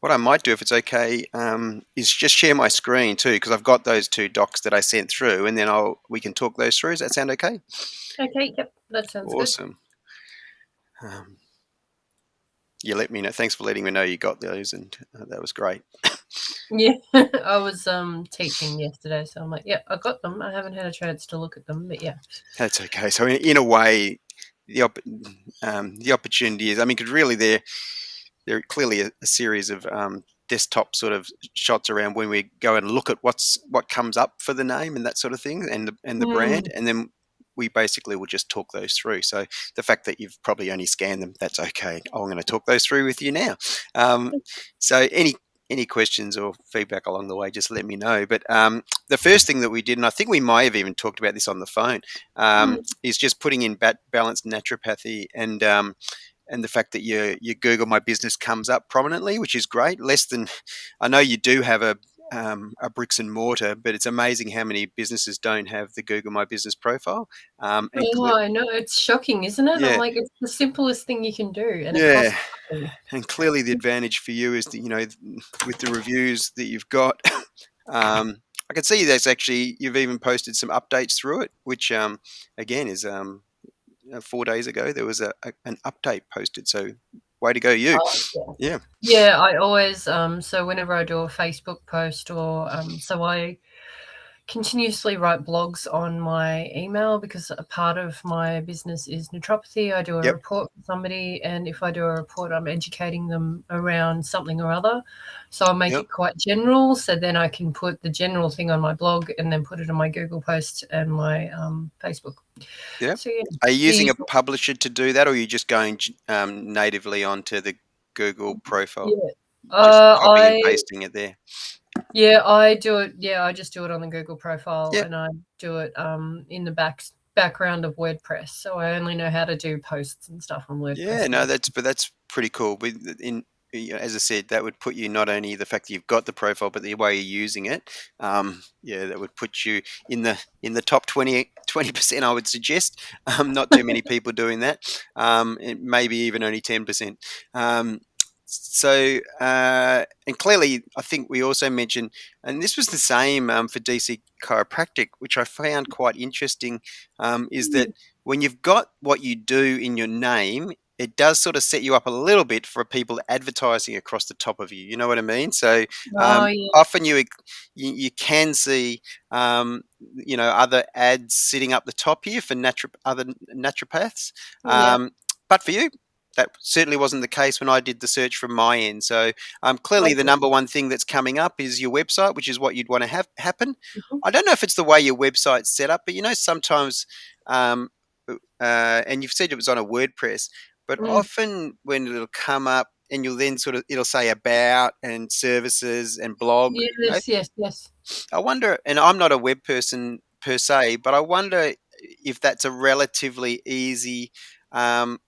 What I might do, if it's okay, is just share my screen too, because I've got those two docs that I sent through, and then we can talk those through. Does that sound okay? Okay, yep, that sounds good. Awesome. You let me know. Thanks for letting me know you got those, and that was great. Yeah, I was teaching yesterday, so I'm like, yeah, I got them. I haven't had a chance to look at them, but yeah. That's okay. So in a way, the opportunity is, I mean, because really they're clearly a series of desktop sort of shots around when we go and look at what comes up for the name and that sort of thing, and the brand, and then we basically will just talk those through. So the fact that you've probably only scanned them, that's okay. I'm going to talk those through with you now. So any questions or feedback along the way, just let me know. But the first thing that we did, and I think we might have even talked about this on the phone, is just putting in balanced naturopathy and the fact that your Google My Business comes up prominently, which is great. Less than, I know you do have a bricks and mortar, but it's amazing how many businesses don't have the Google My Business profile. Oh, I know, it's shocking, isn't it? I'm Yeah, like, it's the simplest thing you can do, and it yeah, costs nothing. and clearly the advantage for you is that, with the reviews that you've got, I can see there's actually, you've even posted some updates through it, which again is 4 days ago there was an update posted. So way to go, you. Oh, yeah. Yeah. Yeah, I always so whenever I do a Facebook post or so I continuously write blogs on my email because a part of my business is naturopathy. I do a Yep. report for somebody, and if I do a report, I'm educating them around something or other. So I'll make Yep. it quite general, so then I can put the general thing on my blog and then put it on my Google post and my Facebook. Yeah. So yeah, Are you using the a publisher to do that, or are you just going natively onto the Google profile, yeah, just copying and I pasting it there? yeah, I do it. Yeah, I just do it on the Google profile, Yep. and I do it in the background of WordPress. So I only know how to do posts and stuff on Yeah. WordPress No, now. that's pretty cool. But as I said, that would put you not only the fact that you've got the profile, but the way you're using it. Yeah, that would put you in the top 20%. I would suggest. Not too many people doing that. Maybe even only 10%. And clearly, I think we also mentioned, and this was the same for DC Chiropractic, which I found quite interesting, is that when you've got what you do in your name, it does sort of set you up a little bit for people advertising across the top of you. You know what I mean? So Oh yeah, often you can see other ads sitting up the top here for other naturopaths, yeah. but for you. That certainly wasn't the case when I did the search from my end. So clearly, the Okay. number one thing that's coming up is your website, which is what you'd want to have happen. Mhm. I don't know if it's the way your website's set up, but sometimes um, and you've said it was on a WordPress, but Mm. often when it'll come up and you'll then it'll say about and services and blog. Yes, yes, yes. I wonder, and I'm not a web person per se, but I wonder if that's a relatively easy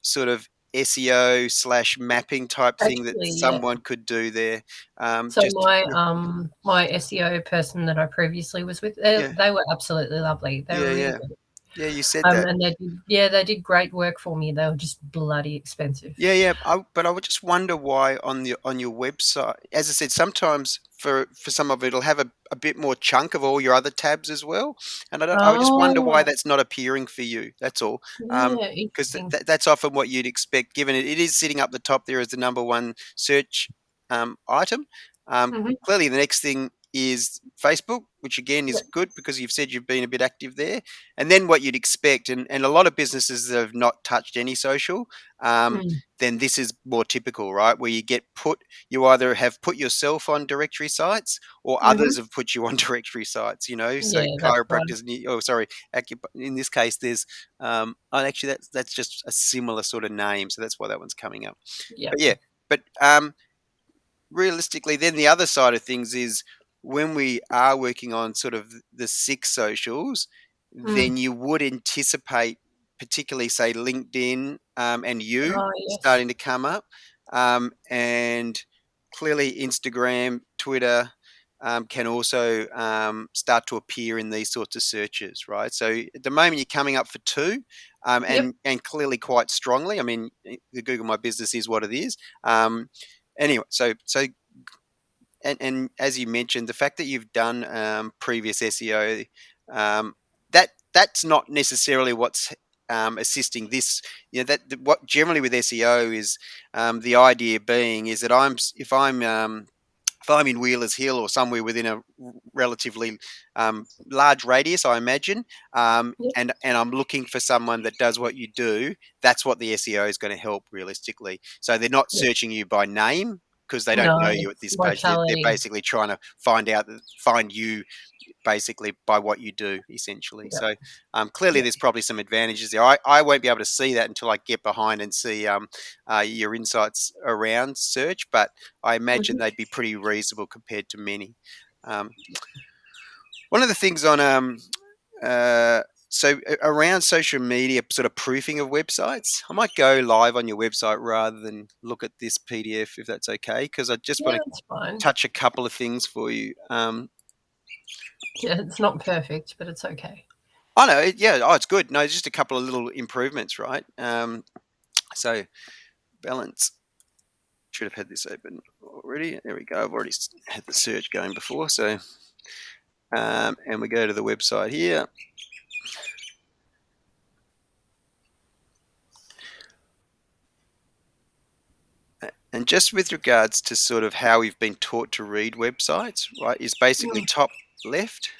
sort of SEO slash mapping type thing that Actually, yeah. someone could do there. So Just my SEO person that I previously was with, they, yeah, they were absolutely lovely. They were yeah, really yeah, good. yeah. You said that. And they did great work for me. They were just bloody expensive. Yeah, yeah. But I would just wonder why on your website, as I said, sometimes for some of it, it'll have a bit more chunk of all your other tabs as well, and I would just wonder why Oh, that's not appearing for you. That's all. yeah, Because interesting. that's often what you'd expect, given it is sitting up the top there as the number one search item. Mhm. Clearly, the next thing is Facebook, which again Yeah. is good because you've said you've been a bit active there. And then what you'd expect, and a lot of businesses that have not touched any social, Mm. then this is more typical, right? Where you either have put yourself on directory sites or Mhm. others have put you on directory sites, so Yeah, that's right. chiropractors, oh, sorry, in this case, there's, actually, that's just a similar sort of name. So that's why that one's coming up. Yep. But yeah, but realistically, then the other side of things is when we are working on sort of the six socials, Mm. then you would anticipate, particularly say LinkedIn and you Oh, yes. starting to come up, and clearly Instagram, Twitter. Can also start to appear in these sorts of searches, right? So at the moment you're coming up for two, Yep. and clearly quite strongly. I mean, the Google My Business is what it is. Anyway, so and as you mentioned, the fact that you've done previous SEO, that's not necessarily what's assisting this. What generally with SEO is, the idea being is that if I'm in Wheelers Hill or somewhere within a relatively large radius, I imagine, Yep. and I'm looking for someone that does what you do, that's what the SEO is going to help realistically. So they're not Yep. searching you by name because they don't No, know you at it's this stage. They're locality. basically trying to find you basically by what you do, essentially. Yep. So clearly, Yep. there's probably some advantages there. I won't be able to see that until I get behind and see your insights around search, but I imagine Mhm. they'd be pretty reasonable compared to many. Um, One of the things on uh, around social media, sort of proofing of websites, I might go live on your website rather than look at this PDF if that's okay, because I just want Yeah, to that's fine. touch a couple of things for you. Yeah, it's not perfect, but it's okay. I know, yeah. Oh, it's good. No, it's just a couple of little improvements, right? So balance. Should have had this open already. There we go. I've already had the search going before. So, and we go to the website here, and just with regards to sort of how we've been taught to read websites, right, is basically Mm. top left,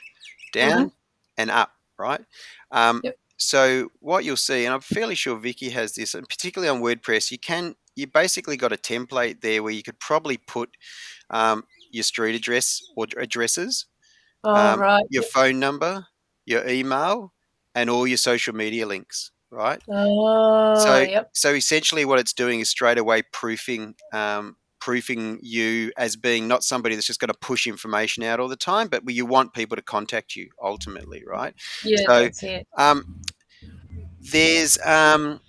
Mhm. down, and up, right? Um, Yep. so what you'll see, and I'm fairly sure Vicky has this, and particularly on WordPress, you basically got a template there where you could probably put your street address or addresses, Oh, right. your Yep. phone number, your email, and all your social media links, right? Oh, So, yep. so essentially, what it's doing is straight away proofing you as being not somebody that's just going to push information out all the time, but where you want people to contact you ultimately, right? Yeah, So, that's it. um, there's um,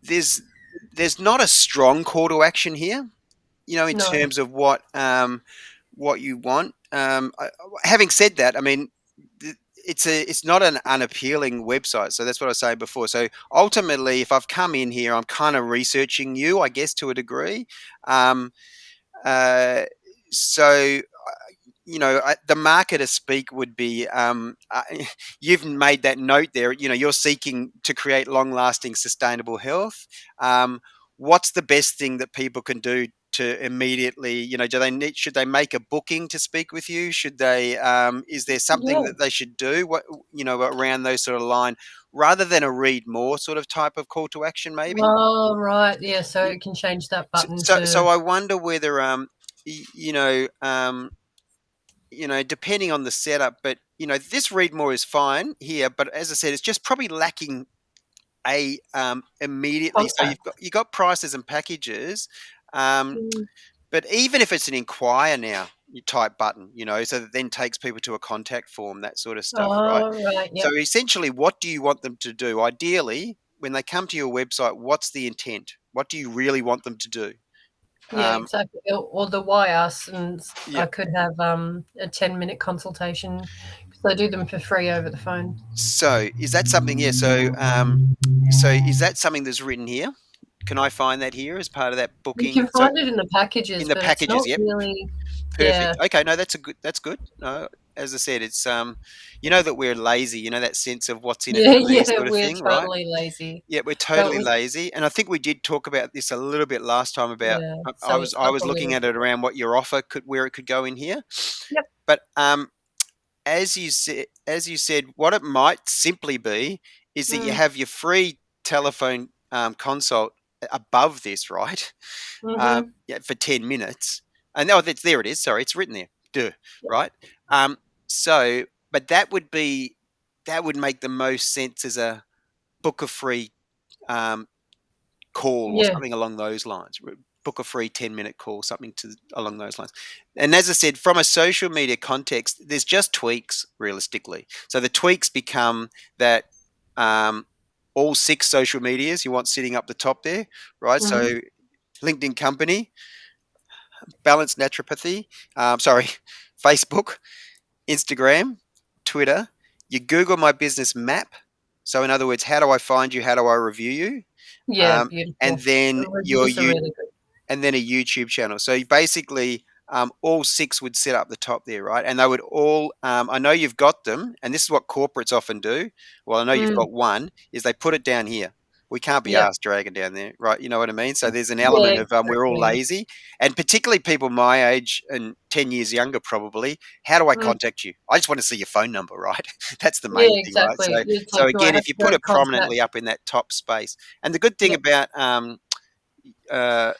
there's there's not a strong call to action here, in No. terms of what you want. Having said that, I mean, it's not an unappealing website. So that's what I was saying before. So ultimately, if I've come in here, I'm kind of researching you, I guess, to a degree. Um, uh, so the marketer speak would be, you've made that note there. You're seeking to create long-lasting, sustainable health. What's the best thing that people can do to immediately, should they make a booking to speak with you? Should they, is there something Yeah. that they should do? What, around those sort of line, rather than a read more sort of type of call to action, maybe. Oh, right. Yeah, so it can change that So, button so, to so I wonder whether, depending on the setup, but this read more is fine here. But as I said, it's just probably lacking a immediately. So contact. you got prices and packages, um, Mm. but even if it's an inquire now, you type button, so that then takes people to a contact form, that sort of stuff, right? Oh, right. So Yep. essentially, what do you want them to do? Ideally, when they come to your website, what's the intent? What do you really want them to do? Yeah, Um, exactly. Or the why us, and I yeah. could have a 10-minute consultation because I do them for free over the phone. So is that something? Yeah. So is that something that's written here? Can I find that here as part of that You booking? can So find it in the packages, in the but it's packages, not yep, really. Yeah. perfect. Okay, no, that's good. No, as I said, it's you know that we're lazy. That sense of what's in it Yeah, for me, yeah, sort of we're thing, right? totally lazy. Yeah, we're But totally we lazy, and I think we did talk about this a little bit last time about. yeah, I so was it's I up was a looking little at bit. it around what your offer where it could go in here, Yep. but as you said, what it might simply be is that you Mm. have your free telephone consult above this, right? Mhm. Yeah, for 10 minutes, and there it is. Sorry, it's written there. Duh, Yep. right? Um, so, but that would make the most sense as a book a free um, call or Yeah. something along those lines. Book a free 10-minute call, something along those lines. And as I said, from a social media context, there's just tweaks realistically. So the tweaks become that um, all 6 social medias you want sitting up the top there, right? Mhm. So LinkedIn company, balanced naturopathy, sorry, Facebook, Instagram, Twitter, your Google My Business map. So in other words, how do I find you? How do I review you? Yeah, Um, and beautiful. then The reviews are really good. and then a YouTube channel. So basically, all six would sit up the top there, right? And they would all, I know you've got them, and this is what corporates often do. Well, I know you've Mm. got one, is they put it down here. We can't be Yep. asked dragging down there, right? You know what I mean? So there's an Yeah, element of we're all exactly. lazy, and particularly people my age and 10 years younger, probably. How do I Mm. contact you? I just want to see your phone number, right? That's the Yeah, main thing, right? exactly. So, It's so like, do I again, have if to you go put to it contact? prominently up in that top space, and the good thing Yep. about uh,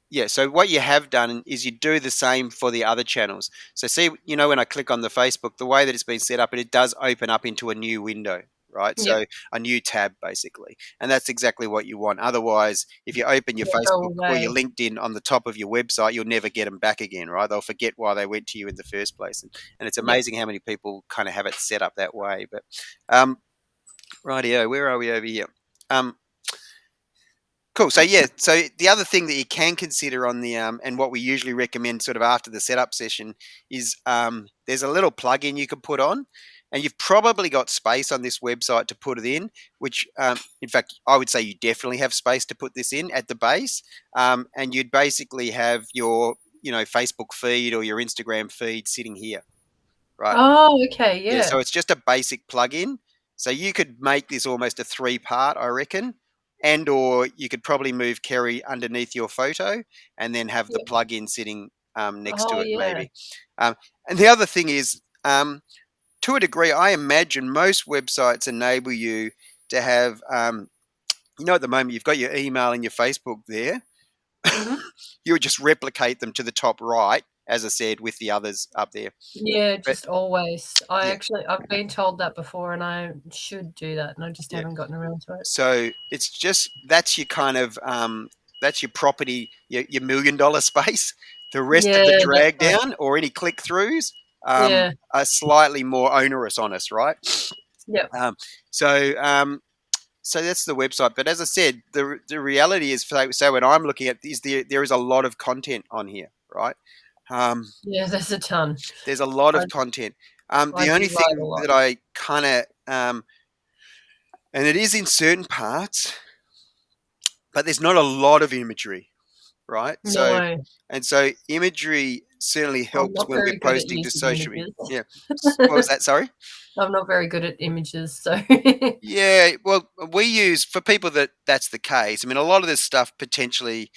yeah, so what you have done is you do the same for the other channels. So see, when I click on the Facebook, the way that it's been set up, it does open up into a new window, right? Yep. So a new tab basically. And that's exactly what you want. Otherwise, if you open your They'll go Facebook or your away. LinkedIn on the top of your website, you'll never get them back again, right? They'll forget why they went to you in the first place. And it's Yep. amazing how many people kind of have it set up that way. But um, rightio, where are we over here? Um, Cool. So yeah, so the other thing that you can consider on the and what we usually recommend sort of after the setup session is there's a little plugin you can put on, and you've probably got space on this website to put it in. Which, in fact, I would say you definitely have space to put this in at the base, and you'd basically have your Facebook feed or your Instagram feed sitting here, right? Oh, okay, Yeah, yeah. so it's just a basic plugin. So you could make this almost a three-part, I reckon, and or you could probably move Kerry underneath your photo and then have the Yep. plugin sitting next Oh, to it, yeah. maybe. And the other thing is, to a degree, I imagine most websites enable you to have, at the moment you've got your email and your Facebook there. Mhm. You would just replicate them to the top right, as I said, with the others up there. Yeah, But just always. yeah, I've been told that before, and I should do that, and I just yeah. haven't gotten around to it. So it's just that's your kind of that's your property, your $1 million space. The rest of Yeah, the that's drag right. down or any click throughs Yeah. are slightly more onerous on us, right? Yep. Um, so so that's the website. But as I said, the reality is, so when I'm looking at these, there is a lot of content on here, right? Um, Yeah, there's a ton. there's a lot I of content. I The only do write a thing lot. that I kind of and it is in certain parts, but there's not a lot of imagery, right? So, No, and so imagery certainly I'm helps not when we're very good at posting to using social media. images. Yeah. What was that? Sorry. I'm not very good at images, so Yeah, well, we use for people that's the case. I mean, a lot of this stuff potentially,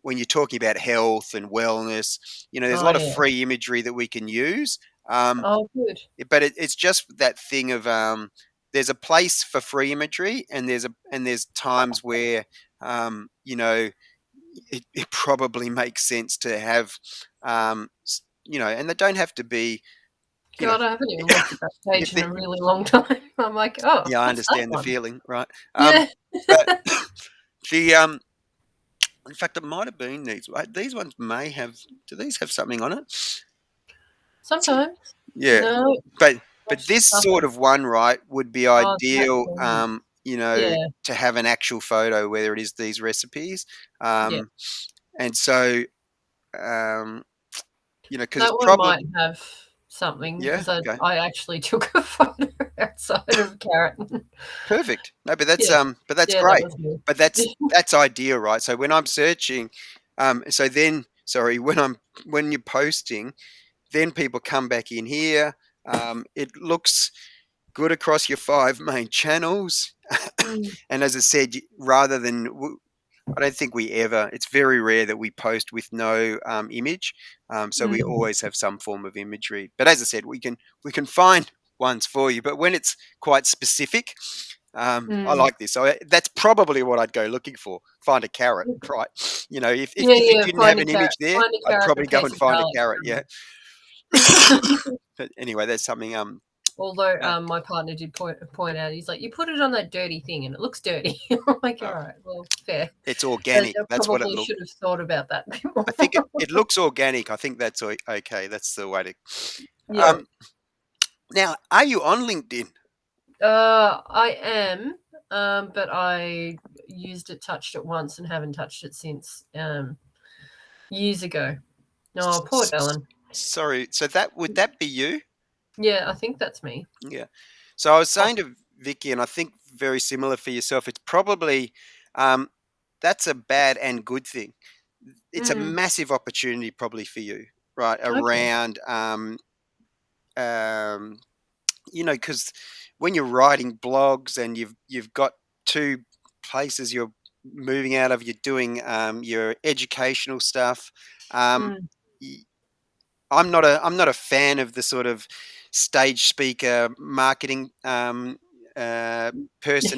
when you're talking about health and wellness, there's a Oh, lot of yeah. free imagery that we can use. Um, Oh, good. but it's just that thing of there's a place for free imagery, and there's times where it probably makes sense to have, and they don't have to be, you know, God, I haven't even looked at that if page in they, a really long time. I'm like, "Oh, yeah, I what's that understand the one?" feeling, right? Yeah. But the in fact, it might have been these. These ones may have. Do these have something on it? So, Sometimes. yeah, No, but that's this just sort nothing. of one, right, would be Oh, that ideal. one. Yeah, To have an actual photo, whether it is these recipes, yeah. um, and so um, because it's That one probably might have something yeah, because I okay. I actually took a photo outside of a carrot. Perfect. No, Yeah, but that's yeah, that great. was me. But that's ideal, right? So when I'm searching, so then sorry, when you're posting, then people come back in here. It looks good across your five main channels, Mm, and as I said, rather than I don't think we ever. It's very rare that we post with no image, so we mm, always have some form of imagery. But as I said, we can find ones for you. But when it's quite specific, I mm. like this. So that's probably what I'd go looking for. Find a carrot, right? If Yeah, if you yeah, didn't have an image there, find a I'd carrot and probably a go piece and of find a garlic carrot. for Yeah. me. But anyway, that's something. Although, Uh, my partner did point out, he's like, "You put it on that dirty thing and it looks dirty." I'm like, uh, "Alright, well, fair." it's I organic. That's what it probably looks. should have thought about that a bit I think it, more. it looks organic. I think that's okay. That's the way to. Yeah. Um, Now, are you on LinkedIn? I am, but I used it, touched it once, and haven't touched it since, years ago. Oh, poor Dylan. Sorry, so that would that be you? Yeah, I think that's me. Yeah. So I was Oh, saying to Vicky, and I think very similar for yourself. It's probably um, that's a bad and good thing. it's a Mm. massive opportunity probably for you, right? Okay. Around, um, because when you're writing blogs and you've got two places you're moving out of, you're doing your educational stuff. Um, Mm. I'm not a fan of the sort of stage speaker marketing person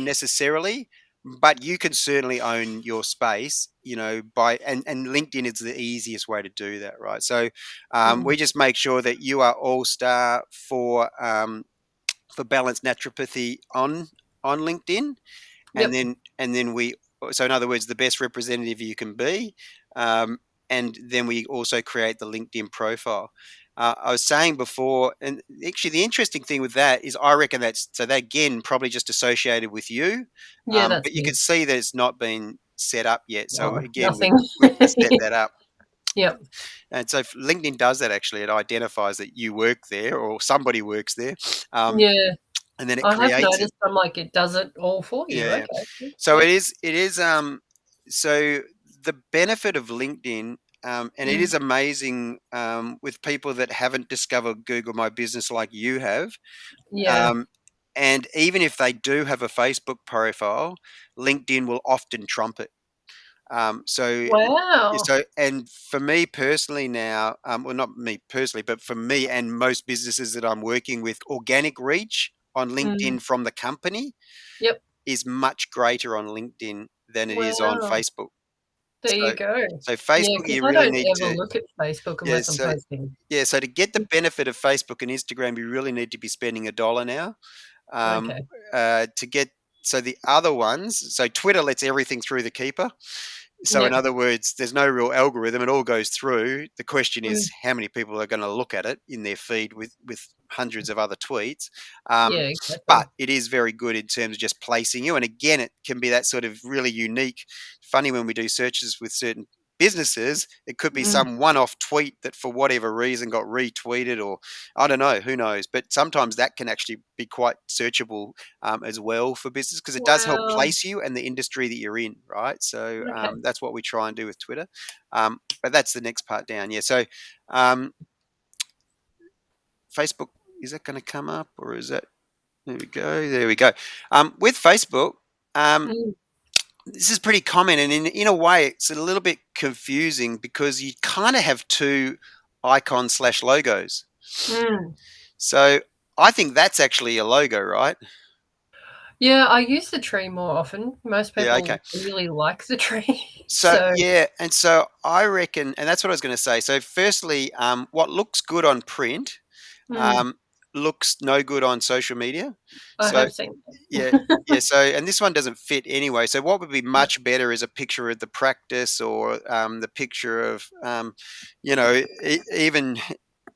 necessarily, but you can certainly own your space, by and LinkedIn is the easiest way to do that, right? So we Mm. just make sure that you are all star for balanced naturopathy on LinkedIn, and Yep. then we so in other words, the best representative you can be, um, and then we also create the LinkedIn profile. I was saying before, and actually the interesting thing with that is I reckon that's so that again probably just associated with you, Yeah, that's but you can me. see that it's not been set up yet. So Oh, again, we've nothing. we've just set that up. Yep. And so LinkedIn does that actually. It identifies that you work there or somebody works there, um, Yeah. and then it I have creates it. noticed, I'm like, it does it all for you. Yeah. Okay. So Yeah. it is so the benefit of LinkedIn, and it Mm. is amazing with people that haven't discovered Google My Business like you have. Yeah. Um, and even if they do have a Facebook profile, LinkedIn will often trump it. So Wow. and for me personally now, well, not me personally, but for me and most businesses that I'm working with, organic reach on Mm. LinkedIn from the company Yep. is much greater on LinkedIn than it is on Wow. Facebook. There you So, go. so Yeah, Facebook, because you I really don't need ever to, look at Facebook yeah. unless I'm So, posting. yeah. So to get the benefit of Facebook and Instagram, you really need to be spending $1 now. Um, Okay. to get so the other ones, so Twitter lets everything through the keeper. So in Yep. other words, there's no real algorithm. It all goes through. The question Mm. is how many people are going to look at it in their feed with hundreds of other tweets. Um, Yeah, exactly. but it is very good in terms of just placing you. And again, it can be that sort of really unique. Funny when we do searches with certain businesses, it could be Mm. some one-off tweet that for whatever reason got retweeted, or I don't know, who knows. But sometimes that can actually be quite searchable as well for business because it does help Wow. place you and the industry that you're in, right? So Okay. that's what we try and do with Twitter. But that's the next part down. Yeah. So um, Facebook, is that going to come up or is that? There we go. There we go. With Facebook, um, Mm. this is pretty common, and in a way, it's a little bit confusing because you kind of have two icons slash logos. Mm. So I think that's actually a logo, right? Yeah, I use the tree more often. Most Yeah. Okay. people really like the tree. So So, yeah, and so I reckon, and that's what I was going to say. So firstly, what looks good on print mm, um, looks no good on social media. I So have seen yeah, that. yeah. So and this one doesn't fit anyway. So what would be Yep. much better is a picture of the practice or the picture of, even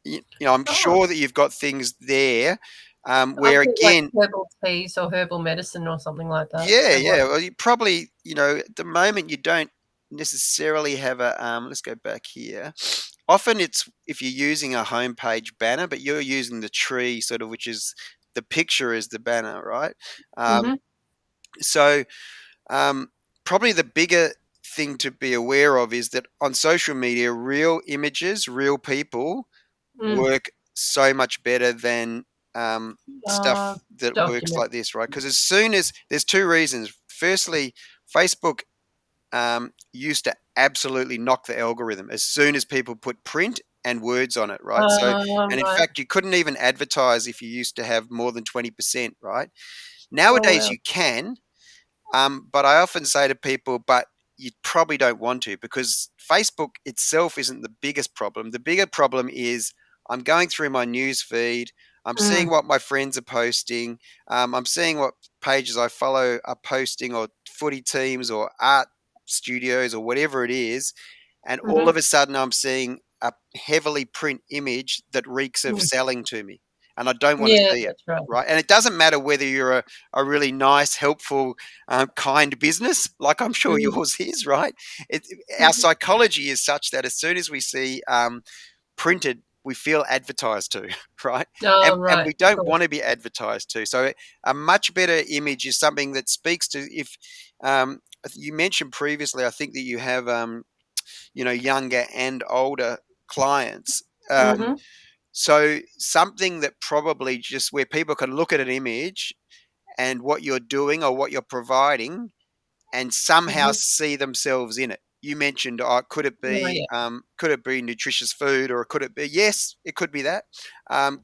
I'm Oh, sure that you've got things there I where think like again. herbal teas or herbal medicine or something like that. Yeah, So, yeah. Well, you probably, at the moment you don't necessarily have a. Let's go back here. Often it's if you're using a homepage banner, but you're using the tree sort of, which is the picture is the banner, right? Um, hmm. so um, probably the bigger thing to be aware of is that on social media, real images, real people Mm. work so much better than Uh, stuff that works document. like this, right? Because as soon as there's two reasons. Firstly, Facebook used to absolutely knock the algorithm as soon as people put print and words on it, right? So, and in Right. fact, you couldn't even advertise if you used to have more than 20%, right? Oh, Nowadays, wow. you can, but I often say to people, but you probably don't want to because Facebook itself isn't the biggest problem. The bigger problem is I'm going through my news feed. I'm seeing Mm. what my friends are posting. I'm seeing what pages I follow are posting, or footy teams, or art studios, or whatever it is. And all Mhm. of a sudden, I'm seeing a heavily print image that reeks of Mm. selling to me. And I don't want to Yeah, see it. that's right. Right. And it doesn't matter whether you're a really nice, helpful, kind business, like I'm sure Mm. yours is, right? It, our Mhm. psychology is such that as soon as we see printed, we feel advertised to, right? Oh, And right. we Of don't course. want to be advertised to. So a much better image is something that speaks to if you mentioned previously, I think that you have. younger and older clients. Mhm. So something that probably just where people can look at an image and what you're doing or what you're providing and somehow Mhm. see themselves in it. You mentioned, Oh, yeah. could it be nutritious food, or could it be? Yes, it could be that.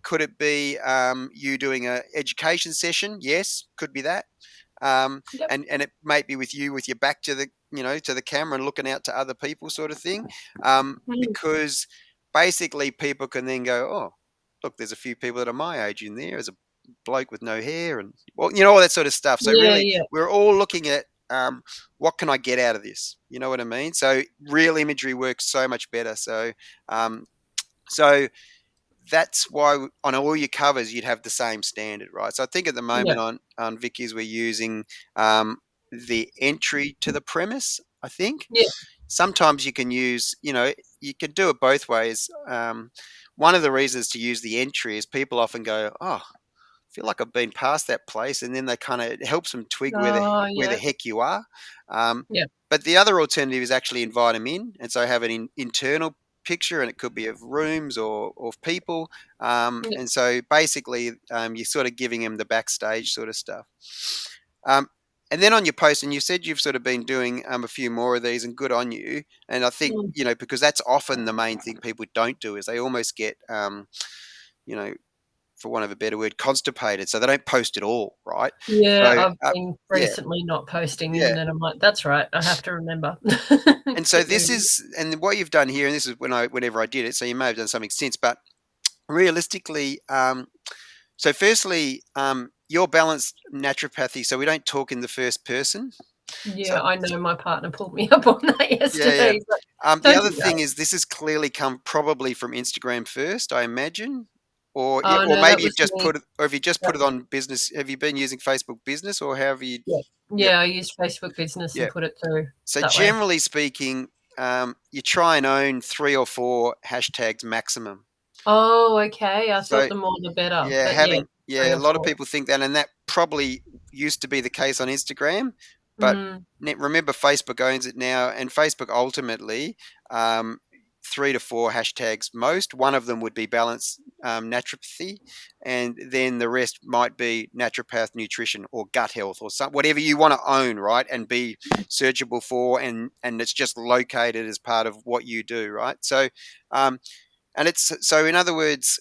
Could it be you doing a education session? Yes, could be that. Yep. And it might be with you with your back to the to the camera and looking out to other people, sort of thing. Mm. Because basically people can then go, oh, look, there's a few people that are my age in there. There's a bloke with no hair, and well, all that sort of stuff. So Yeah, really, yeah. we're all looking at what can I get out of this? You know what I mean? So real imagery works so much better. Um, so that's why on all your covers you'd have the same standard, right? So I think at the Yeah. moment on Vicky's we're using um, the entry to the premise. I think Yeah. sometimes you can use, you can do it both ways. One of the reasons to use the entry is people often go, oh, feel like I've been past that place, and then they kind of it helps them twig Oh, where the yeah. heck you are. Um, Yeah. but the other alternative is actually invite them in, and so have an internal picture, and it could be of rooms or of people. Yeah. And so basically, you're sort of giving them the backstage sort of stuff. Um, and then on your post, and you said you've sort of been doing a few more of these, and good on you. And I think Mm. because that's often the main thing people don't do is they almost get you know for want of a better word, constipated. So they don't post at all, right? Yeah, So I've been yeah, recently not posting, yeah. and then I'm like, "That's right, I have to remember." And so Keep this moving. is, and what you've done here, and this is whenever I did it. So you may have done something since, but realistically, so firstly, your balanced naturopathy. So we don't talk in the first person. So Yeah, I know my partner pulled me up on that yeah, yeah. yesterday. He's like, The "Don't other do that." thing is this has clearly come probably from Instagram first, I imagine. Or yeah, Oh, or no, that maybe you've was just me. put it, or if you just That put it on business, have you been using Facebook Business, or how have you? Yeah. Yep, Yeah, I used Facebook Business and yeah. put it through So that way. generally speaking, you try and own 3 or 4 hashtags maximum. Oh, okay, I thought So the more the better, yeah, but yeah, 3 a or lot of 4. people think that, and that probably used to be the case on Instagram, but Mm, remember Facebook owns it now, and Facebook ultimately, um, 3 to 4 hashtags most. One of them would be balance naturopathy, and then the rest might be naturopath nutrition or gut health or some, whatever you want to own, right, and be searchable for, and it's just located as part of what you do, right? So, um, and it's so in other words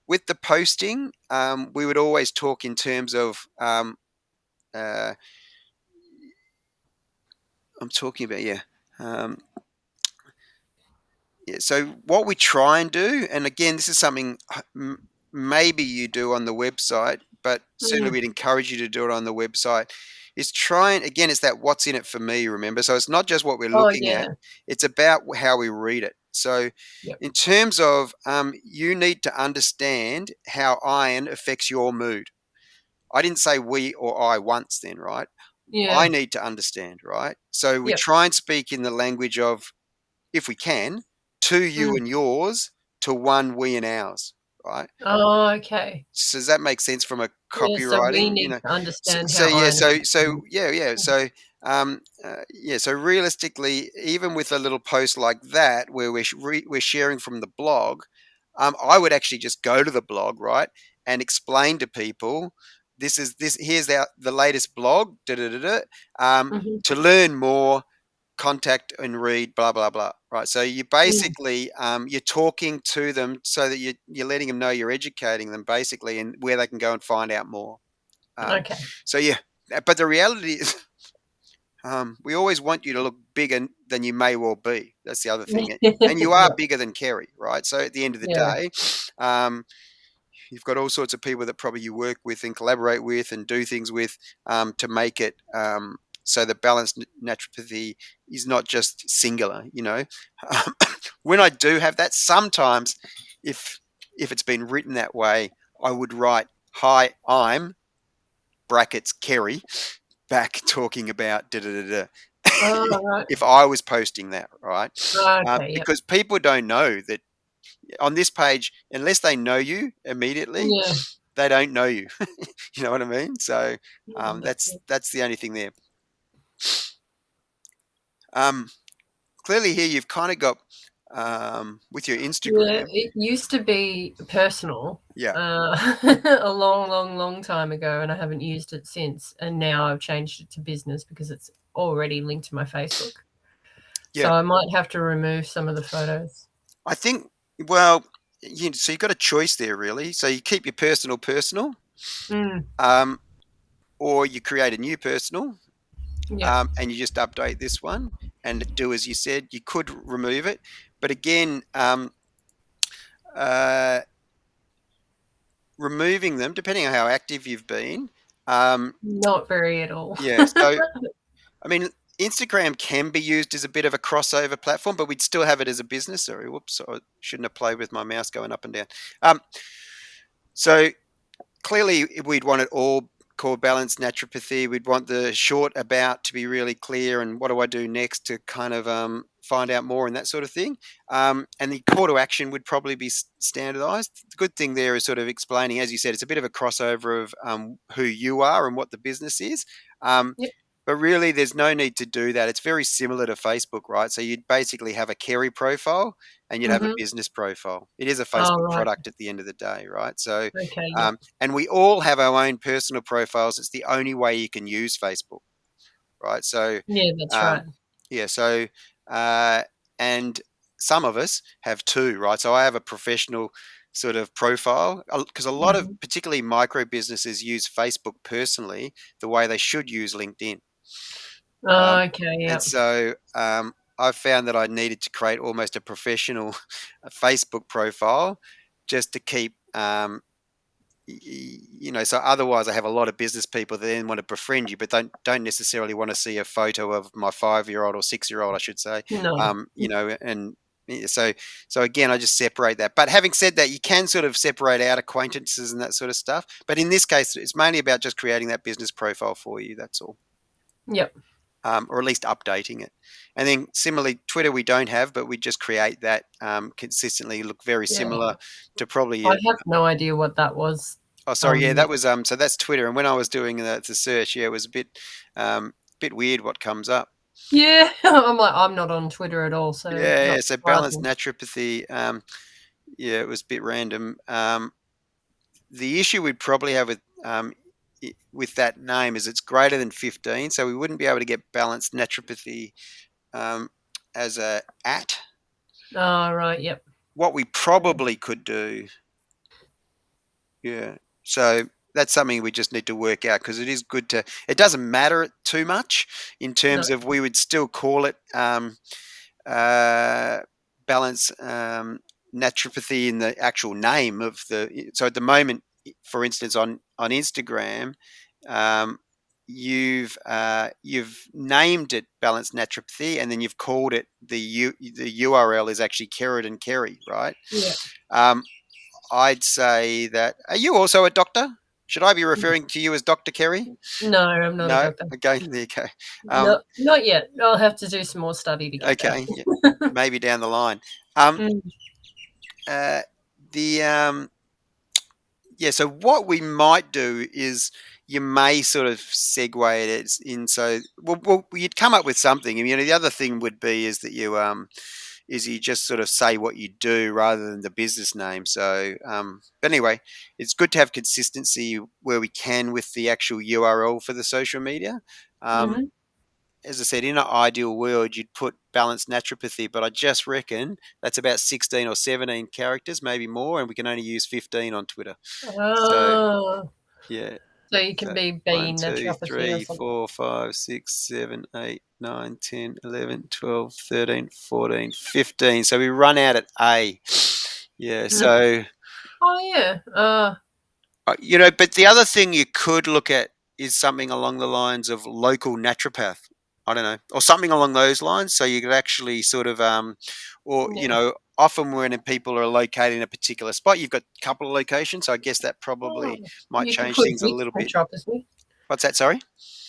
with the posting, we would always talk in terms of uh, I'm talking about um, yeah. So what we try and do, and again, this is something maybe you do on the website, but certainly mm. we'd encourage you to do it on the website. Is try and again, it's that what's in it for me. Remember, so it's not just what we're Oh, looking at; yeah. it's about how we read it. So, Yep. in terms of you need to understand how iron affects your mood. I didn't say we or I once then, right? I Yeah. need to understand, right? So we Yep. try and speak in the language of, if we can, to you Mm. and yours, to one we and ours, right? Oh, okay. So does that make sense from a Yeah, so we copywriting? need to understand So how yeah, iron so affects so them. yeah, yeah. So yeah, so realistically, even with a little post like that, where we're sharing from the blog, I would actually just go to the blog, right, and explain to people, this here's the latest blog, da da da da. Mhm. To learn more, contact and read blah blah blah, right? So you Mm. basically you're talking to them so that you're letting them know you're educating them basically, and where they can go and find out more. um, Okay. so yeah, but the reality is we always want you to look bigger than you may well be. That's the other thing, and you are Yep. bigger than Kerry, right? So at the end of the Yeah. day, um, you've got all sorts of people that probably you work with and collaborate with and do things with, to make it so the balanced naturopathy is not just singular. When I do have that, sometimes if if it's been written that way, I would write, "Hi, I'm brackets Kerry back talking about da da da da." Oh, right. If I was posting that, right? Okay, yep. Because people don't know that on this page, unless they know you immediately, Yeah. they don't know you. You know what I mean? So Mm, that's good. that's the only thing there. Um, clearly here you've kind of got with your Yeah, Instagram. it used to be personal, Yeah, a long, long, long time ago, and I haven't used it since. And now I've changed it to business because it's already linked to my Facebook. yeah. So I might have to remove some of the photos. I think, well, so you've got a choice there, really. So you keep your personal, Mm, um, or you create a new personal, yeah, and you just update this one and do as you said. You could remove it, but again, uh, removing them, depending on how active you've been. not very at all. Yeah, so I mean, Instagram can be used as a bit of a crossover platform, but we'd still have it as a business. Sorry, whoops, I shouldn't have played with my mouse going up and down. Um, so clearly we'd want it all called balanced naturopathy. We'd want the short about to be really clear and what do I do next to kind of find out more and that sort of thing. And the call to action would probably be standardized. The good thing there is sort of explaining, as you said, it's a bit of a crossover of who you are and what the business is. Um, Yep. but really, there's no need to do that. It's very similar to Facebook, right? So you'd basically have a Kerry profile and you'd have a Mhm. business profile. It is a Oh, Facebook right. product at the end of the day, right? So Okay, yep. and we all have our own personal profiles. It's the only way you can use Facebook, right? So, Yeah, that's um, right. yeah, so, uh, and some of us have two, right? So I have a professional sort of profile because a lot of Mhm. particularly micro businesses use Facebook personally the way they should use LinkedIn. Oh, Um, okay, and yep. so I found that I needed to create almost a professional Facebook profile just to keep so otherwise I have a lot of business people that then want to befriend you, but don't necessarily want to see a photo of my 5-year-old or 6-year-old, I should say. No. And so again, I just separate that. But having said that, you can sort of separate out acquaintances and that sort of stuff. But in this case, it's mainly about just creating that business profile for you. That's all. Yep. Or at least updating it. And then similarly, Twitter we don't have, but we just create that consistently. Look very Yeah. similar to probably I have no idea what that was. Oh, sorry. Yeah, Um, that was so that's Twitter. And when I was doing the search, yeah, it was a bit weird what comes up. yeah, I'm like, I'm not on Twitter at all, so Yeah, not yeah. So balanced surprising. naturopathy. Yeah, it was a bit random. The issue we'd probably have with that name is it's greater than 15, so we wouldn't be able to get balanced naturopathy um, as a at. Oh, right, yep. What we probably could do, yeah. So that's something we just need to work out because it is good to. It doesn't matter too much in No. terms of we would still call it uh, balance naturopathy in the actual name of the. So at the moment, for instance, on Instagram, um, you've named it balanced naturopathy, and then you've called it the URL is actually Kerrod and Kerry, right? Yeah. Um, I'd say that. Are you also a doctor? Should I be referring to you as Dr. Kerry? No, I'm not a No? doctor. Okay, there you go. Um, No, not yet. I'll have to do some more study to get there. okay, yeah, maybe down the line. Um, Mm, uh, the Yeah, so what we might do is you may sort of segue it in. So, well, you'd come up with something. And, the other thing would be is you just sort of say what you do rather than the business name. So, but anyway, it's good to have consistency where we can with the actual URL for the social media. Um, mhm. as I said, in an ideal world, you'd put balanced naturopathy, but I just reckon that's about 16 or 17 characters, maybe more, and we can only use 15 on Twitter. So, Oh, yeah. so you can So be one, two, naturopathy or three, something. 4, 5, 6, 7, 8, 9, 10, 11, 12, 13, 14, 15. So we run out at A. Yeah. Mhm. So, Oh, yeah. but the other thing you could look at is something along the lines of local naturopath. I don't know, or something along those lines. So you could actually sort of, or, Yeah. often when people are located in a particular spot, you've got a couple of locations. So I guess that probably Oh, might you could change put things a Vic little bit. naturopathy. What's that? Sorry?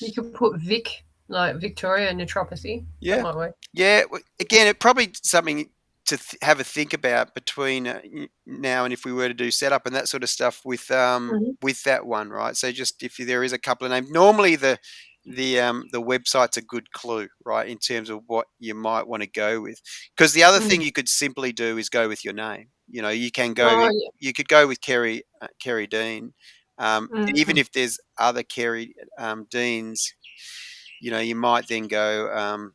You could put Vic, like Victoria naturopathy. That Yeah, might work. yeah. Again, it probably something to have a think about between now and if we were to do setup and that sort of stuff with Mhm. with that one, right? So just if there is a couple of names, normally the website's a good clue, right, in terms of what you might want to go with. Because the other thing Mm. you could simply do is go with your name. You know, you can go, Oh, yeah. you could go with Kerry Dean. Even Mm. if there's other Kerry Deans, you know, you might then go.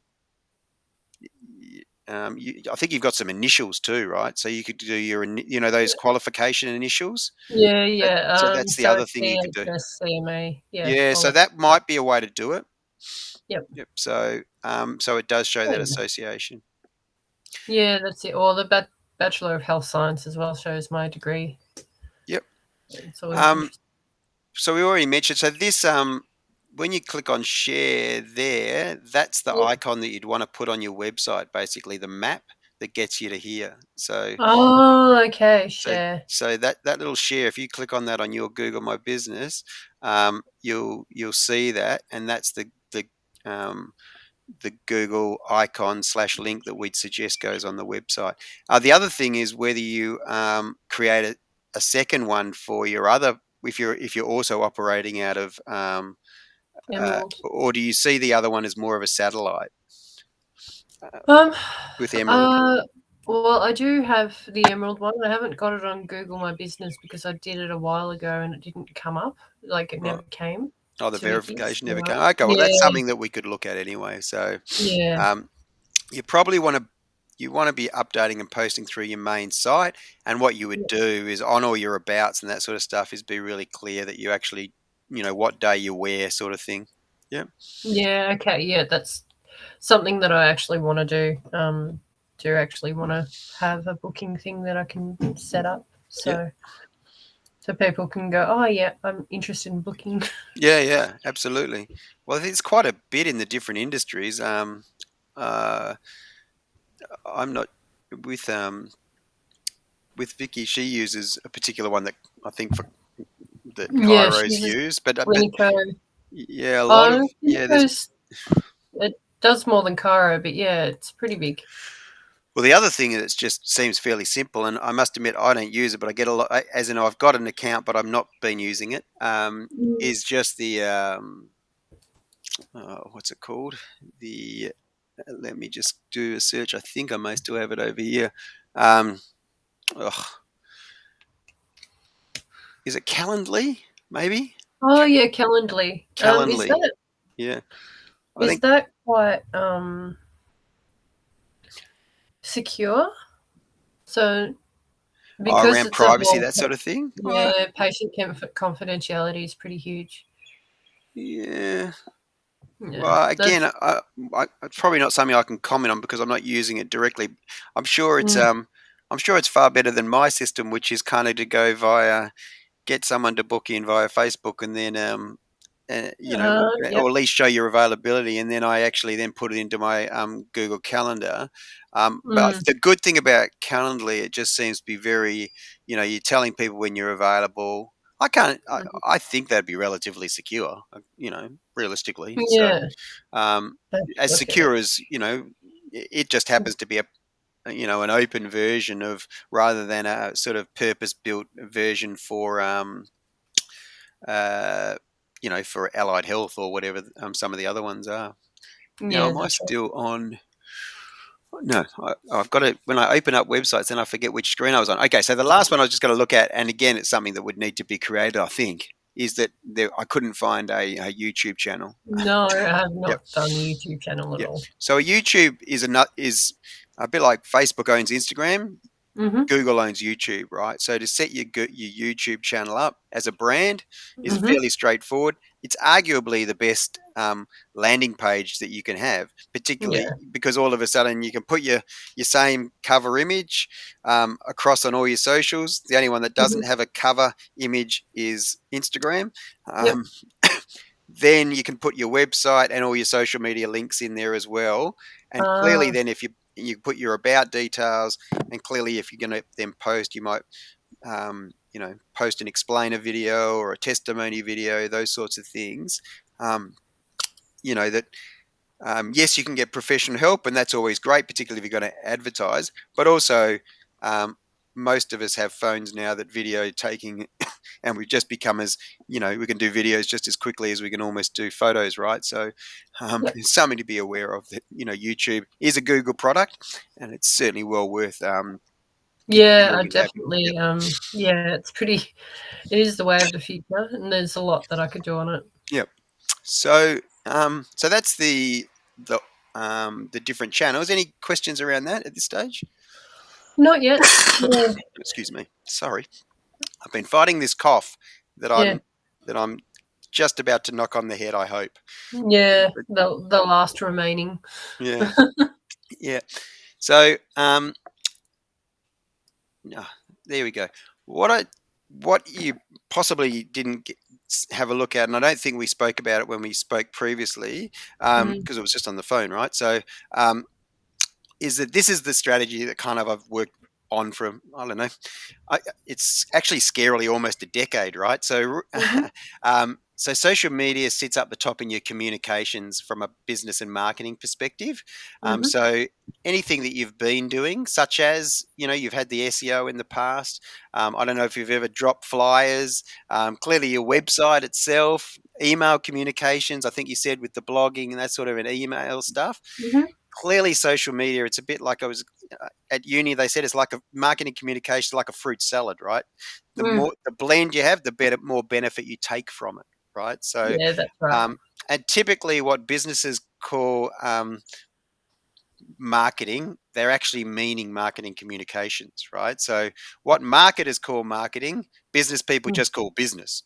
I think you've got some initials too, right? So you could do you know, those qualification initials. Yeah, So, yeah. so that's the So other thing you could do. CHSCMA. Yeah, Yeah, so qualify. that might be a way to do it. Yep. Yep. So, so it does show that Oh, association. yeah, that's it. Or the Bachelor of Health Science as well shows my degree. Yep. It's always Um, interesting. so we already mentioned. So this, when you click on share there, that's the Yep. icon that you'd want to put on your website. Basically, the map that gets you to here. Oh, okay. So, Share. so that little share. If you click on that on your Google My Business, you'll see that, and that's um, the Google icon slash link that we'd suggest goes on the website. The other thing is whether you create a second one for your other, if you're also operating out of, Emerald. or do you see the other one as more of a satellite uh, Um, with Emerald? uh, well, I do have the Emerald one. I haven't got it on Google My Business because I did it a while ago and it didn't come up. Like it Right. never came Oh, the to me here. verification never So, came. Okay, well that's yeah, something that we could look at anyway. So yeah, um, you probably want to be updating and posting through your main site. And what you would yeah, do is on all your abouts and that sort of stuff is be really clear that you actually, you know, what day you wear, sort of thing. Yeah, yeah. Okay, yeah, that's something that I actually want to do. Do actually want to have a booking thing that I can set up yeah, so people can go, oh yeah, I'm interested in booking. yeah, absolutely. Well, there's quite a bit in the different industries. Uh, I'm not with Vicky. She uses a particular one that I think for that Yeah, she Kairos uses use, but Clinico. yeah, a lot of Oh, yeah. There's Clinico's it does more than Cairo, but yeah, it's pretty big. Well, the other thing that just seems fairly simple, and I must admit I don't use it, but I get a lot. As in, I've got an account, but I'm not been using it. Mm. Is just the what's it called? The Let me just do a search. I think I may still have it over here. Um, ugh, is it Calendly? Maybe Oh yeah, Calendly. Calendly. Yeah, I Is think. that quite secure? So Oh, because around it's a privacy, whole that sort of thing. yeah, patient confidentiality is pretty huge. Yeah. Yeah, Well, again, that's it's probably not something I can comment on because I'm not using it directly. I'm sure it's mm, um, I'm sure it's far better than my system, which is kind of to go via get someone to book in via Facebook and then you know, yep. or at least show your availability, and then I actually then put it into my Google Calendar. But Mm, the good thing about Calendly, it just seems to be very, you know, you're telling people when you're available. I can't. mm, I think that'd be relatively secure, you know, realistically. So yeah, um, as that's it. secure as you know, it just happens to be you know, an open version of rather than a sort of purpose built version for uh, you know, for allied health or whatever some of the other ones are. Now, Yeah, am I that's right. still on? No, I've got to. When I open up websites, then I forget which screen I was on. Okay, so the last one I was just going to look at, and again, it's something that would need to be created. I think is that I couldn't find a YouTube channel. No, I have Yep. not done the YouTube channel at Yep. all. So a YouTube is a bit like Facebook owns Instagram. Mhm. Google owns YouTube, right? So to set your YouTube channel up as a brand is Mhm. fairly straightforward. It's arguably the best landing page that you can have, particularly Yeah. because all of a sudden you can put your same cover image across on all your socials. The only one that Mhm. doesn't have a cover image is Instagram. Yep. Um, then you can put your website and all your social media links in there as well. And clearly, Uh, then if you put your about details, and clearly if you're going to then post, you might you know, post an explainer video or a testimony video, those sorts of things. Um, you know that yes, you can get professional help, and that's always great, particularly if you're going to advertise. But also, um, most of us have phones now that video taking, and we've just become as, we can do videos just as quickly as we can almost do photos, right? So Yep. it's something to be aware of that, YouTube is a Google product, and it's certainly well worth Yeah, I continuing to have. definitely, Yep. yeah, it is the way of the future, and there's a lot that I could do on it. Yep. So that's the the different channels. Any questions around that at this stage? Not yet. Yeah, Excuse me. Sorry, I've been fighting this cough that yeah, I'm just about to knock on the head. I hope. yeah, But the last remaining. yeah, yeah. So there we go. What you possibly didn't have a look at, and I don't think we spoke about it when we spoke previously, Mm, because it was just on the phone, right? So um, is that this is the strategy that kind of I've worked on from, I don't know, it's actually scarily almost a decade, right? So, mhm, so social media sits up the top in your communications from a business and marketing perspective. mhm, So anything that you've been doing, such as, you've had the SEO in the past. I don't know if you've ever dropped flyers. Clearly, your website itself, email communications. I think you said with the blogging and that sort of an email stuff. mhm, Clearly, social media, it's a bit like I was at uni. They said it's like a marketing communication, like a fruit salad, right? The mm. more the blend you have, the better, more benefit you take from it, right? So, Yeah, that's right. um, and typically, what businesses call marketing, they're actually meaning marketing communications, right? So, what marketers call marketing, business people Mm. just call business.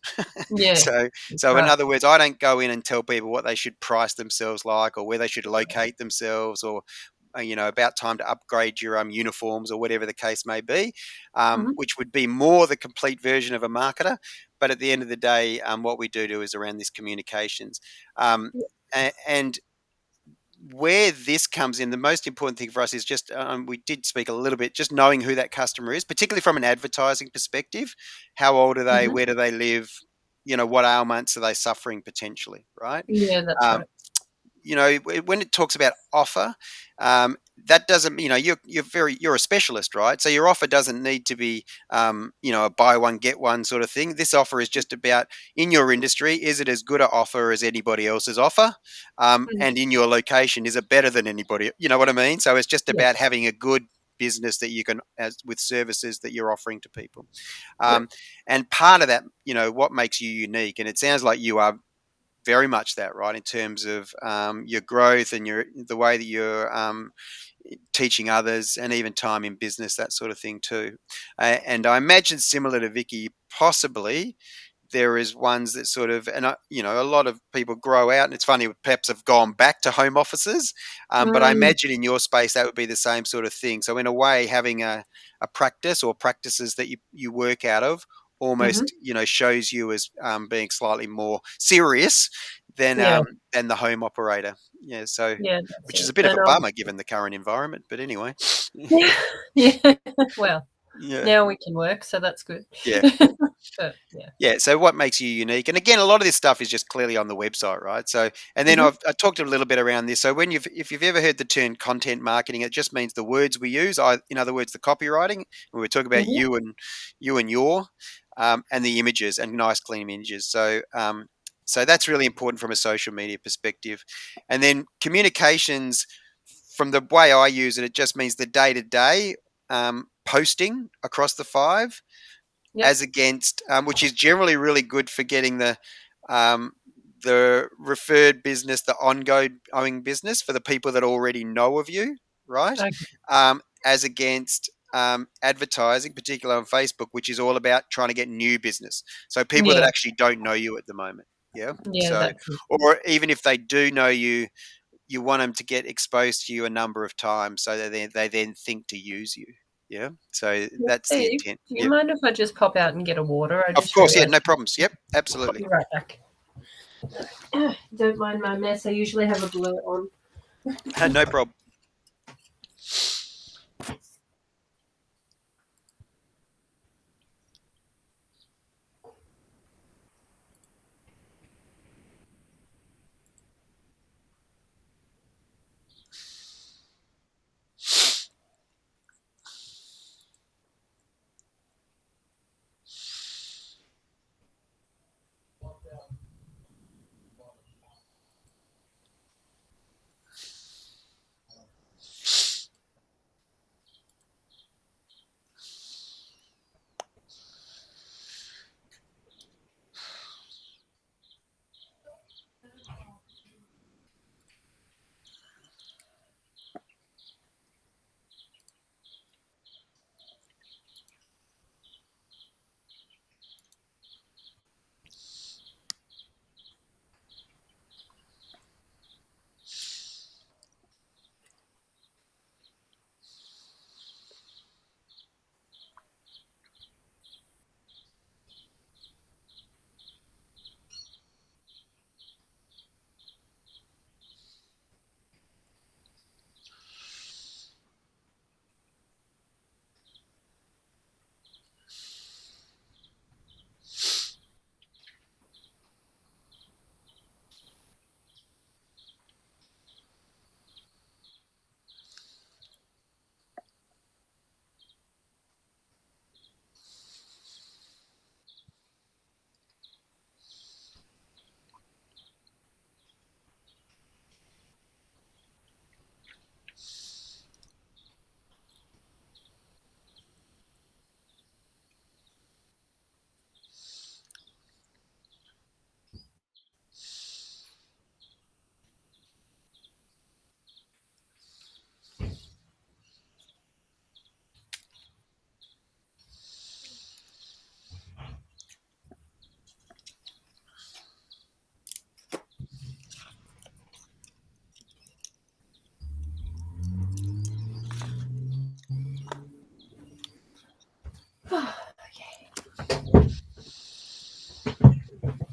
Yeah, so, that's so in right. other words, I don't go in and tell people what they should price themselves like, or where they should locate themselves, or about time to upgrade your uniforms, or whatever the case may be, Mhm. which would be more the complete version of a marketer. But at the end of the day, what we do is around this communications, um, Yeah. and where this comes in, the most important thing for us is just, we did speak a little bit, just knowing who that customer is, particularly from an advertising perspective. How old are they? Mhm. Where do they live? What ailments are they suffering potentially, right? Yeah, that's Um, right. when it talks about offer, that doesn't, you're a specialist, right? So your offer doesn't need to be, a buy one get one sort of thing. This offer is just about, in your industry, is it as good an offer as anybody else's offer? Mm. And in your location, is it better than anybody? You know what I mean? So it's just Yeah. about having a good business that you can, as with services that you're offering to people. Yep. Um, and part of that, what makes you unique, and it sounds like you are very much that, right, in terms of your growth and the way that you're teaching others, and even time in business, that sort of thing too. And I imagine, similar to Vicky, possibly there is ones that sort of, and a lot of people grow out, and it's funny, perhaps have gone back to home offices, but I Mm. imagine in your space that would be the same sort of thing. So in a way, having a practice or practices that you work out of Mhm. almost, shows you as being slightly more serious Yeah. than the home operator. Yeah, so, Yeah, that's which is it. a bit of And a bummer given the current environment, but anyway. yeah, yeah. Well, Yeah, now we can work, so that's good. yeah. But yeah. Yeah, so what makes you unique? And again, a lot of this stuff is just clearly on the website, right? So, and then Mhm. I talked a little bit around this. So, if you've ever heard the term content marketing, it just means the words we use. In other words, the copywriting. When we talk about Mhm. you and your, and the images, and nice clean images. So that's really important from a social media perspective. And then communications, from the way I use it, it just means the day to day posting across the five, Yep. as against, which is generally really good for getting um, the referred business, the ongoing business for the people that already know of you, right? Okay. As against advertising, particularly on Facebook, which is all about trying to get new business. So people that Yeah. actually don't know you at the moment. Yeah. Yeah, So, that's it. or even if they do know you, you want them to get exposed to you a number of times so that they then think to use you. Yeah. So Yeah. that's the Steve, intent. do you Yeah. mind if I just pop out and get a water? I Of just course, yeah, realised. no problems. Yep, I'll absolutely. be right back. Don't mind my mess. I usually have a blur on. No problem.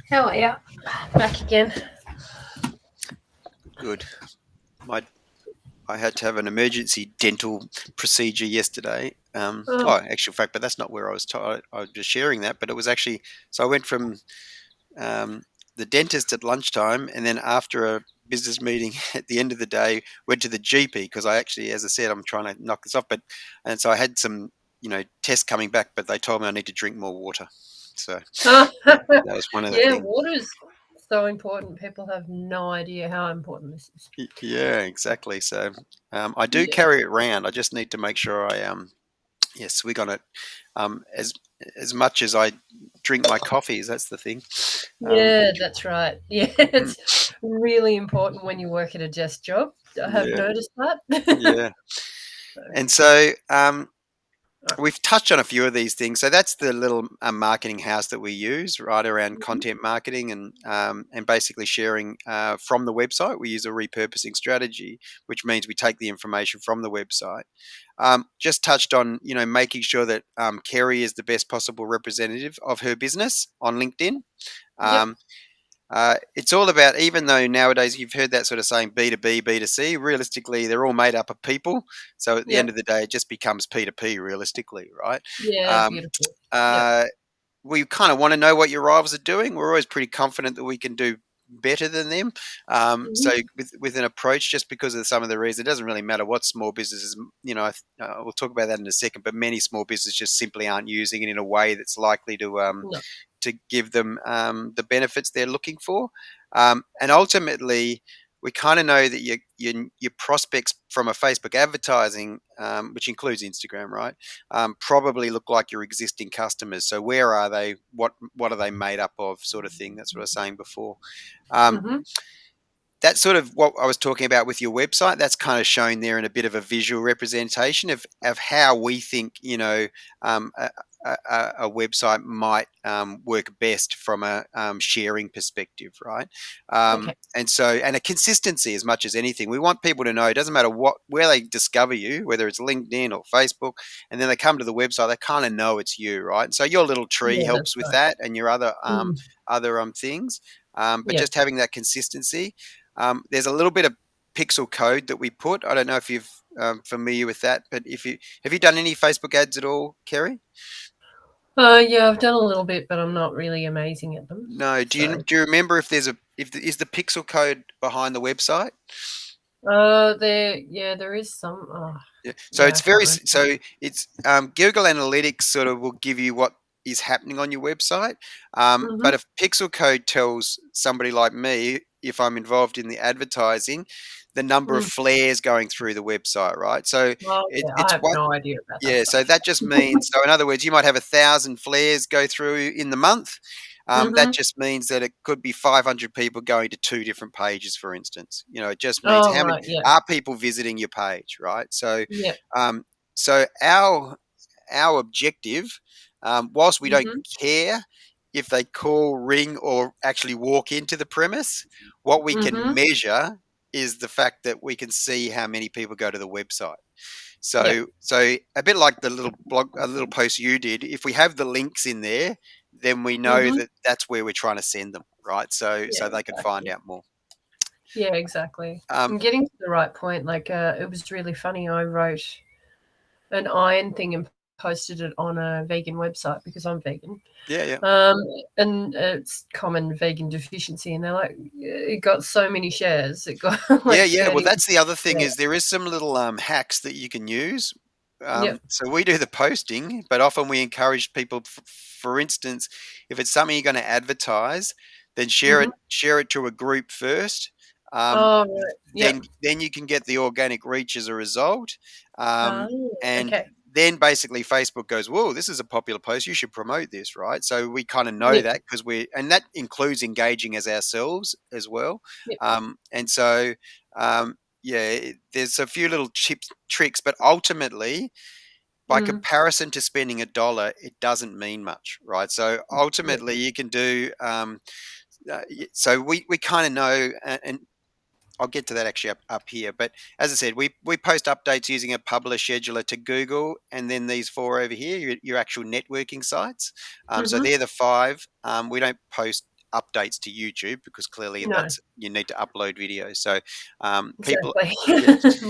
How are you? Back again. Good. My I had to have an emergency dental procedure yesterday. Oh, Actual fact, but that's not where I was. I was just sharing that, but it was actually. So I went from um, the dentist at lunchtime, and then after a business meeting at the end of the day, went to the GP because I actually, as I said, I'm trying to knock this off. But and so I had some, tests coming back, but they told me I need to drink more water. So oh. that was one of the Yeah, things. water's so important. People have no idea how important this is. Yeah, exactly. So I do Yeah, carry it around. I just need to make sure I swig on it. As much as I drink my coffees, that's the thing. Um, yeah, that's right. Yeah, mm, it's really important when you work at a desk job. I have yeah, noticed that. yeah. So, And so uh, we've touched on a few of these things. So that's the little marketing house that we use, right, around mhm. content marketing and basically sharing from the website. We use a repurposing strategy, which means we take the information from the website. Just touched on, making sure that Kerry is the best possible representative of her business on LinkedIn. Yep, Um, it's all about, even though nowadays you've heard that sort of saying B2B, B2C, realistically, they're all made up of people. So at the end yep, of the day, it just becomes P2P realistically, right? yeah, Um, beautiful. Yep, uh, we kind of want to know what your rivals are doing. We're always pretty confident that we can do better than them. So hmm, with an approach, just because of some of the reasons, it doesn't really matter what small businesses, we'll talk about that in a second, but many small businesses just simply aren't using it in a way that's likely no, to give them the benefits they're looking for. And ultimately, we kind of know that your prospects from a Facebook advertising, which includes Instagram, right, probably look like your existing customers. So where are they? What are they made up of? Sort of thing. That's what I was saying before. Um, hmm, that's sort of what I was talking about with your website. That's kind of shown there in a bit of a visual representation of how we think, um, a, a website might work best from a sharing perspective, right? okay, And a consistency as much as anything. We want people to know it doesn't matter where they discover you, whether it's LinkedIn or Facebook, and then they come to the website, they kind of know it's you, right? And so your little tree yeah, that's helps with right. that, and your Mm, other things. But yeah. just having that consistency. There's a little bit of pixel code that we put. I don't know if you've familiar with that, but if you have you done any Facebook ads at all, Kerry? Yeah, I've done a little bit, but I'm not really amazing at them. No. Do you So, do you remember if there's a if the, is the pixel code behind the website? yeah, there is some. Oh, Yeah. So yeah, it's I can't very remember. so it's Google Analytics sort of will give you what is happening on your website. But Mhm. if pixel code tells somebody like me, if I'm involved in the advertising, the number of Mm. flares going through the website, right? So Oh, it, yeah, I it's have one no idea about that Yeah, so stuff. that just means, so in other words, you might have 1,000 flares go through in the month. That Mhm. just means that it could be 500 people going to two different pages, for instance. It just means Oh, how many right, yeah. are people visiting your page, right? So, Yeah. um, so our objective, whilst we don't Mhm. care if they call, ring, or actually walk into the premise, what we can Mhm. measure is the fact that we can see how many people go to the website. Yep. So a bit like the little blog, a little post you did. If we have the links in there, then we know Mhm. that that's where we're trying to send them, right? So Yeah, they can find exactly. out more. Yeah, exactly. Um, I'm getting to the right point. Like, it was really funny. I wrote an iron thing and posted it on a vegan website because I'm vegan. yeah, yeah. Um, and it's common vegan deficiency, and they're like, it got so many shares. It got Yeah, like yeah. Well, 30. that's the other thing Yeah. is there is some little hacks that you can use. Yep. So we do the posting, but often we encourage people. For instance, if it's something you're going to advertise, then Mhm. share it to a group first. Um, Oh, right. Yep. then you can get the organic reach as a result, um, Oh, and okay. then basically Facebook goes, "Whoa, this is a popular post. You should promote this, right?" So we kind of know Yep. that because and that includes engaging as ourselves as well. Yep. And so yeah, there's a few little tips, tricks, but ultimately, by Mm. comparison to spending a dollar, it doesn't mean much, right? So Yep. ultimately, you can do. So we kind of know, and I'll get to that actually up here. But as I said, we post updates using a publish scheduler to Google, and then these four over here, your actual networking sites. So Mhm. they're the five. We don't post updates to YouTube because clearly No, that's you need to upload videos. So people, exactly. yeah, That's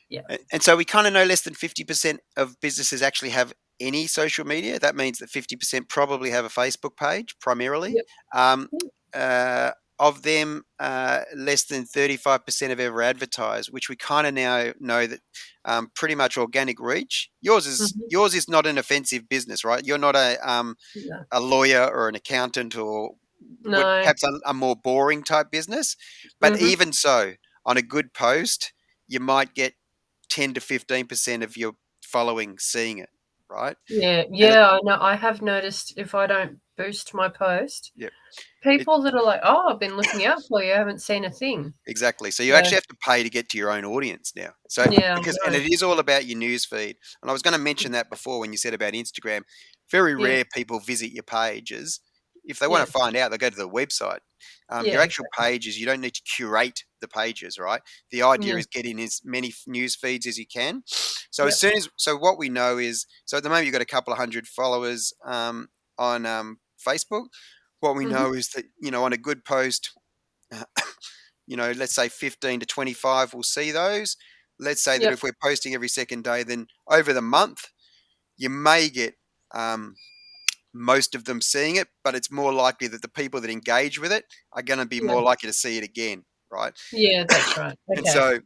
yeah. and so we kind of know less than 50% of businesses actually have any social media. That means that 50% probably have a Facebook page primarily. Yep. Um, Yep. of them, less than 35% have ever advertised, which we kind of now know that pretty much organic reach. Mhm. Yours is not an offensive business, right? You're not No. a lawyer or an accountant or what No. perhaps a more boring type business. But Mhm. even so, on a good post, you might get 10 to 15% of your following seeing it, right? Yeah, And it, yeah, I know. I have noticed if I don't boost my post, yeah, it, people that are like, "Oh, I've been looking out for you, I haven't seen a thing." exactly. So you So, actually have to pay to get to your own audience now. So yeah, because I and know. it is all about your news feed. And I was going to mention that before when you said about Instagram. Very Yeah, rare people visit your pages. If they want yeah, to find out, they go to the website. yeah, Your actual exactly. pages, you don't need to curate the pages, right? The idea Yeah, is get in as many news feeds as you can. So yep. what we know is, so at the moment you've got a couple of hundred followers on Facebook. What we Mhm. know is that on a good post, let's say 15 to 25 will see those. Let's say that Yep, if we're posting every second day, then over the month, you may get um, most of them seeing it, but it's more likely that the people that engage with it are going to be yep. more likely to see it again, right? Yeah, that's right. And Okay. so,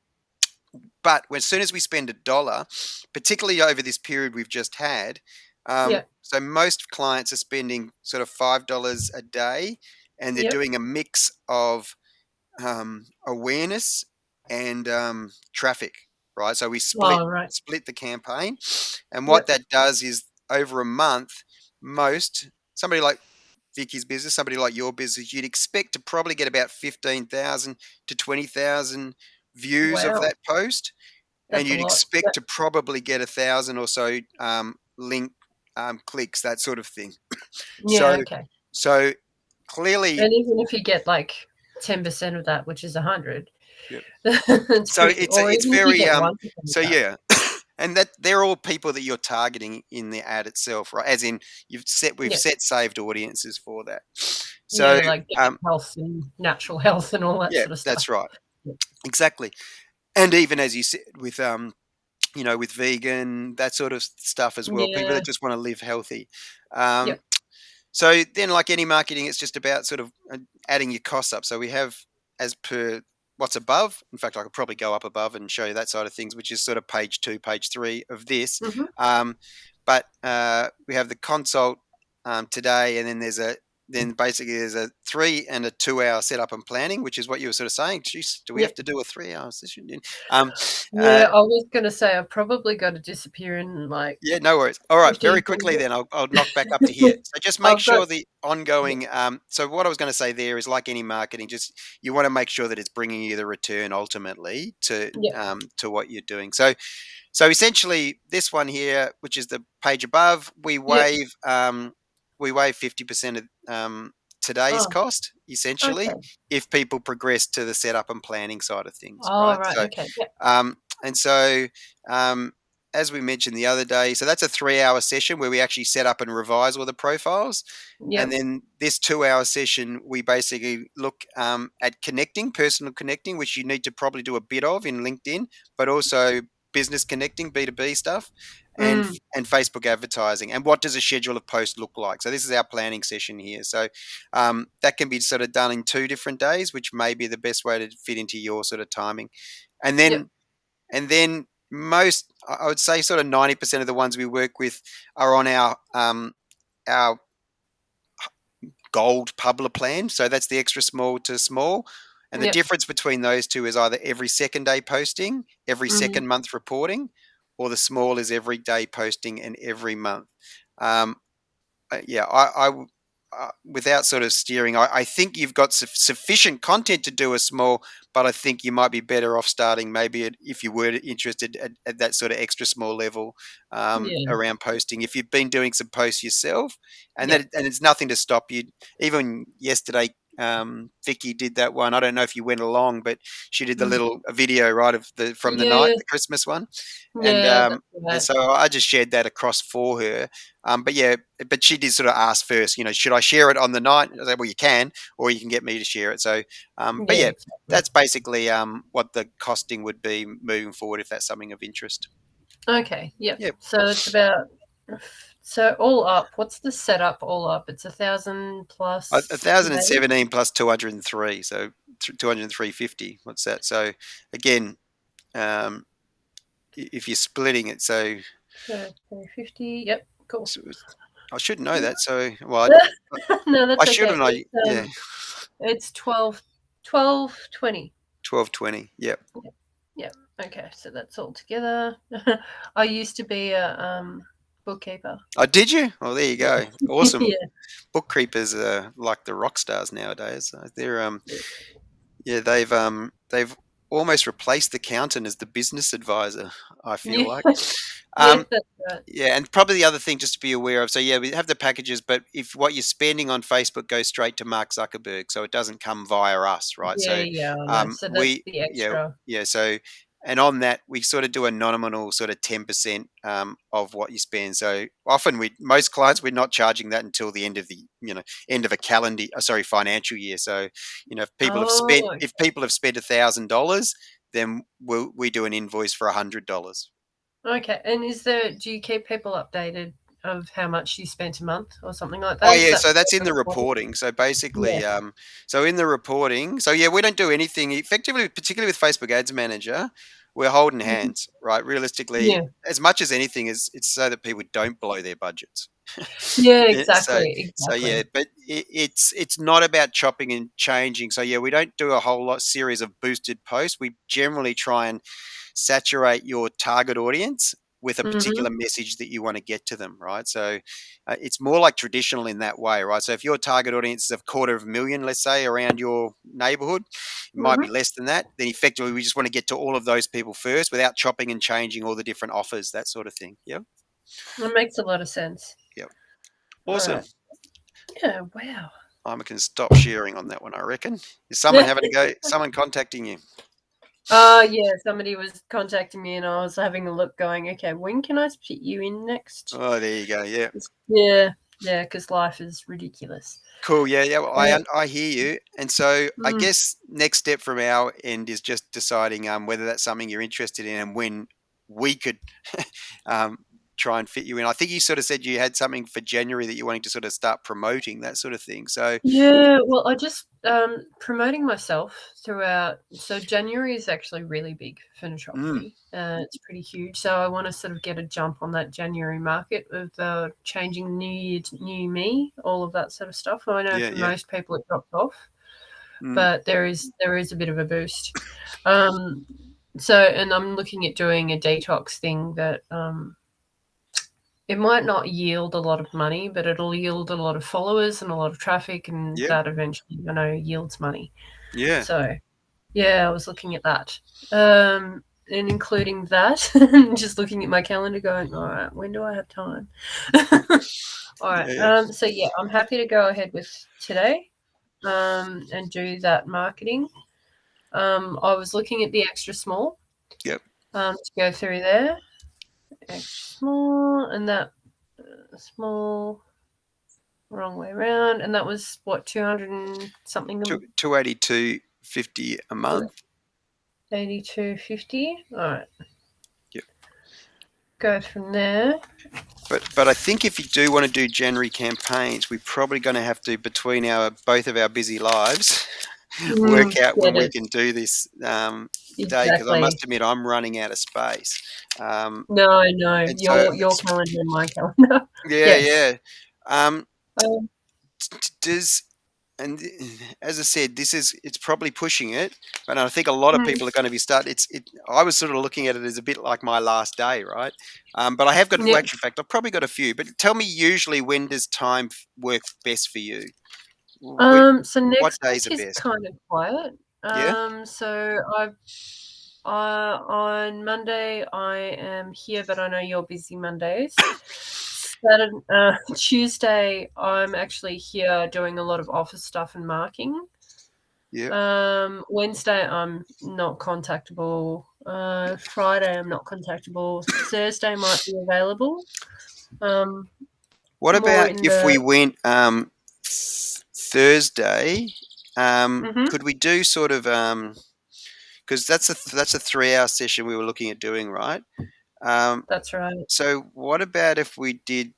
but as soon as we spend $1, particularly over this period we've just had, Yep, so most clients are spending sort of $5 a day, and they're yep. doing a mix of awareness and traffic, right? So we split Oh, right. split the campaign, and what Yep. that does is over a month, somebody like Vicky's business, somebody like your business, you'd expect to probably get about 15,000 to 20,000 views of Wow, that post, and that's a you'd lot. expect Yep. to probably get 1,000 or so link clicks, that sort of thing. So, Yeah, okay. so clearly, And even if you get, like, 10% of that, which is 100, yeah. it's So pretty, or it's even if you very get 1% of so that. yeah, and that they're all people that you're targeting in the ad itself, right? As in we've Yeah. set saved audiences for that. So Yeah, like gut um, health and natural health and all that yeah, sort of stuff. that's right, Yep. exactly. And even as you said with with vegan, that sort of stuff as well. People Yeah. that just want to live healthy. Um, Yep. So then, like any marketing, it's just about sort of adding your costs up. So we have, as per what's above. In fact, I could probably go up above and show you that side of things, which is sort of page 2, page 3 of this. Mhm. But we have the consult today, and then basically there's a 3 and a 2 hour setup and planning, which is what you were sort of saying. Jeez, do we have Yep. to do a 3 hour session? Um, Yeah, uh, I was gonna say I've probably gotta disappear in, like, Yeah, no worries. All right, very 15, 20 quickly then, I'll knock back up to here. minutes. So just make I've got sure the yeah, ongoing. So what I was going to say there is like any marketing, just you want to make sure that it's bringing you the return ultimately yeah, to what you're doing. So essentially, this one here, which is the page above, yep. we waive 50% of today's Oh, cost, essentially, okay. if people progress to the setup and planning side of things, Oh, right? right, okay. Yep. And so, um, as we mentioned the other day, so that's a 3 hour session where we actually set up and revise all the profiles. And Yep. then this 2 hour session, we basically look at connecting, personal connecting, which you need to probably do a bit of in LinkedIn, but also business connecting, B2B stuff, Mm, and Facebook advertising. And what does a schedule of posts look like? So this is our planning session here. So that can be sort of done in 2 different days, which may be the best way to fit into your sort of timing. And yep. then and then most, I would say, sort of 90% of the ones we work with are on our gold public plan. So that's the extra small to small. And the Yep. difference between those two is either every second day posting, every Mhm. second month reporting, or the small is every day posting and every month. Um, yeah, without sort of steering, I think you've got sufficient content to do a small, but I think you might be better off starting maybe if you were interested at that sort of extra small level Yeah. around posting. If you've been doing some posts yourself, Yep. and it's nothing to stop you. Even yesterday, Vicky did that one. I don't know if you went along, but she did the Mm. little video, right, of the from the night, Yeah, the Christmas one, and yeah, that's and right. so I just shared that across for her. But yeah, but she did sort of ask first, should I share it on the night? I said, well, you can, or you can get me to share it. So, but Yeah, yeah, exactly. that's basically what the costing would be moving forward if that's something of interest. Okay, yep. Yeah, So it's about, so all up, what's the setup all up? It's 1,000 a plus thousand and VAT. 203, so 203.50. What's that? So again, um, if you're splitting it, So 350. Yep, cool. so I should know that. So well, No, I that's shouldn't. okay. Yeah, It's 12.20. 12.20. Yep. Yep. Yep. Okay, so that's all together. I used to be a bookkeeper. Oh, did you? Oh, there you go. Awesome. Yeah. Book creepers are like the rock stars nowadays. They're Yeah. yeah, they've almost replaced the accountant as the business advisor, I feel Yeah. like. Yeah, Um, that's right. yeah, and probably the other thing just to be aware of. So yeah, we have the packages, but if what you're spending on Facebook goes straight to Mark Zuckerberg, so it doesn't come via us, right? Yeah, So yeah, I know. So that's we the yeah extra. yeah so and on that we sort of do a nominal sort of 10% of what you spend. So often we most clients we're not charging that until the end of the end of a sorry, financial year. So Oh, if people have spent $1,000, then we do an invoice for $100. okay. And do you keep people updated of how much you spent a month or something like Oh that? Is yeah, that so that's in the reported? reporting. So Yeah. basically, so in the reporting, so yeah, we don't do anything effectively, particularly with Facebook Ads Manager. We're holding Mhm. hands, right? Realistically, Yeah. as much as anything, is it's so that people don't blow their budgets. Yeah, Yeah, so exactly. yeah, Exactly. but it's not about chopping and changing. So yeah, we don't do a whole lot series of boosted posts. We generally try and saturate your target audience with a particular Mhm. message that you want to get to them, right? So it's more like traditional in that way, right? So if your target audience is a 250,000, let's say, around your neighborhood, it might be Mhm. less than that. Then effectively, we just want to get to all of those people first without chopping and changing all the different offers, that sort of thing. Yep. That makes a lot of sense. Yep. All Awesome. right. Yeah, wow. I can stop sharing on that one, I reckon. Is someone having to go? Someone contacting you? Yeah, somebody was contacting me and I was having a look going, okay, when can I fit you in next? Oh, there you go. Yeah. Yeah, yeah, because life is ridiculous. Cool. Yeah, yeah. Well, Yeah. I hear you. And so I Mm. guess next step from our end is just deciding whether that's something you're interested in and when we could um, try and fit you in. I think you sort of said you had something for January that you're wanting to sort of start promoting, that sort of thing. So, Yeah, well, I just promoting myself throughout. So January is actually really big for mm, naturopathy. It's pretty huge. So I want to sort of get a jump on that January market of changing new year to new me, all of that sort of stuff. I know yeah, for yeah. most people it dropped off, Mm, but there is a bit of a boost. Um, and I'm looking at doing a detox thing that it might not yield a lot of money, but it'll yield a lot of followers and a lot of traffic, and yeah, that eventually, yields money. yeah. So, yeah, I was looking at that. And including that, just looking at my calendar going, all right, when do I have time? All right. Yeah, yeah. So, yeah, I'm happy to go ahead with today and do that marketing. I was looking at the extra small Yep. to go through there. Extra small, and that small wrong way around, and that was what 200 and something, 282.50 a month. 82.50. All right, Yep. go from there. But I think if you do want to do January campaigns, we're probably going to have to, between our both of our busy lives, work out when Get we it can do this day. Because I exactly. must admit, I'm running out of space. No, no, And so, your calendar and my calendar. yeah, Yes. yeah. Um, Um, does and as I said, it's probably pushing it, but I think a lot of mm, people are going to be starting. I was sort of looking at it as a bit like my last day, right? But I have got, well, yeah. actually, in fact, I've probably got a few. But tell me, usually, when does time work best for you? So What next days week are is best? kind of quiet. Yeah. So on Monday I am here, but I know you're busy Mondays. Tuesday, I'm actually here doing a lot of office stuff and marking. Yeah. Wednesday, I'm not contactable. Friday, I'm not contactable. Thursday might be available. Um, What more about in if the. we went Thursday? Mhm, Could we do sort of because that's a 3 hour session we were looking at doing, right? Um, that's right. so what about if we did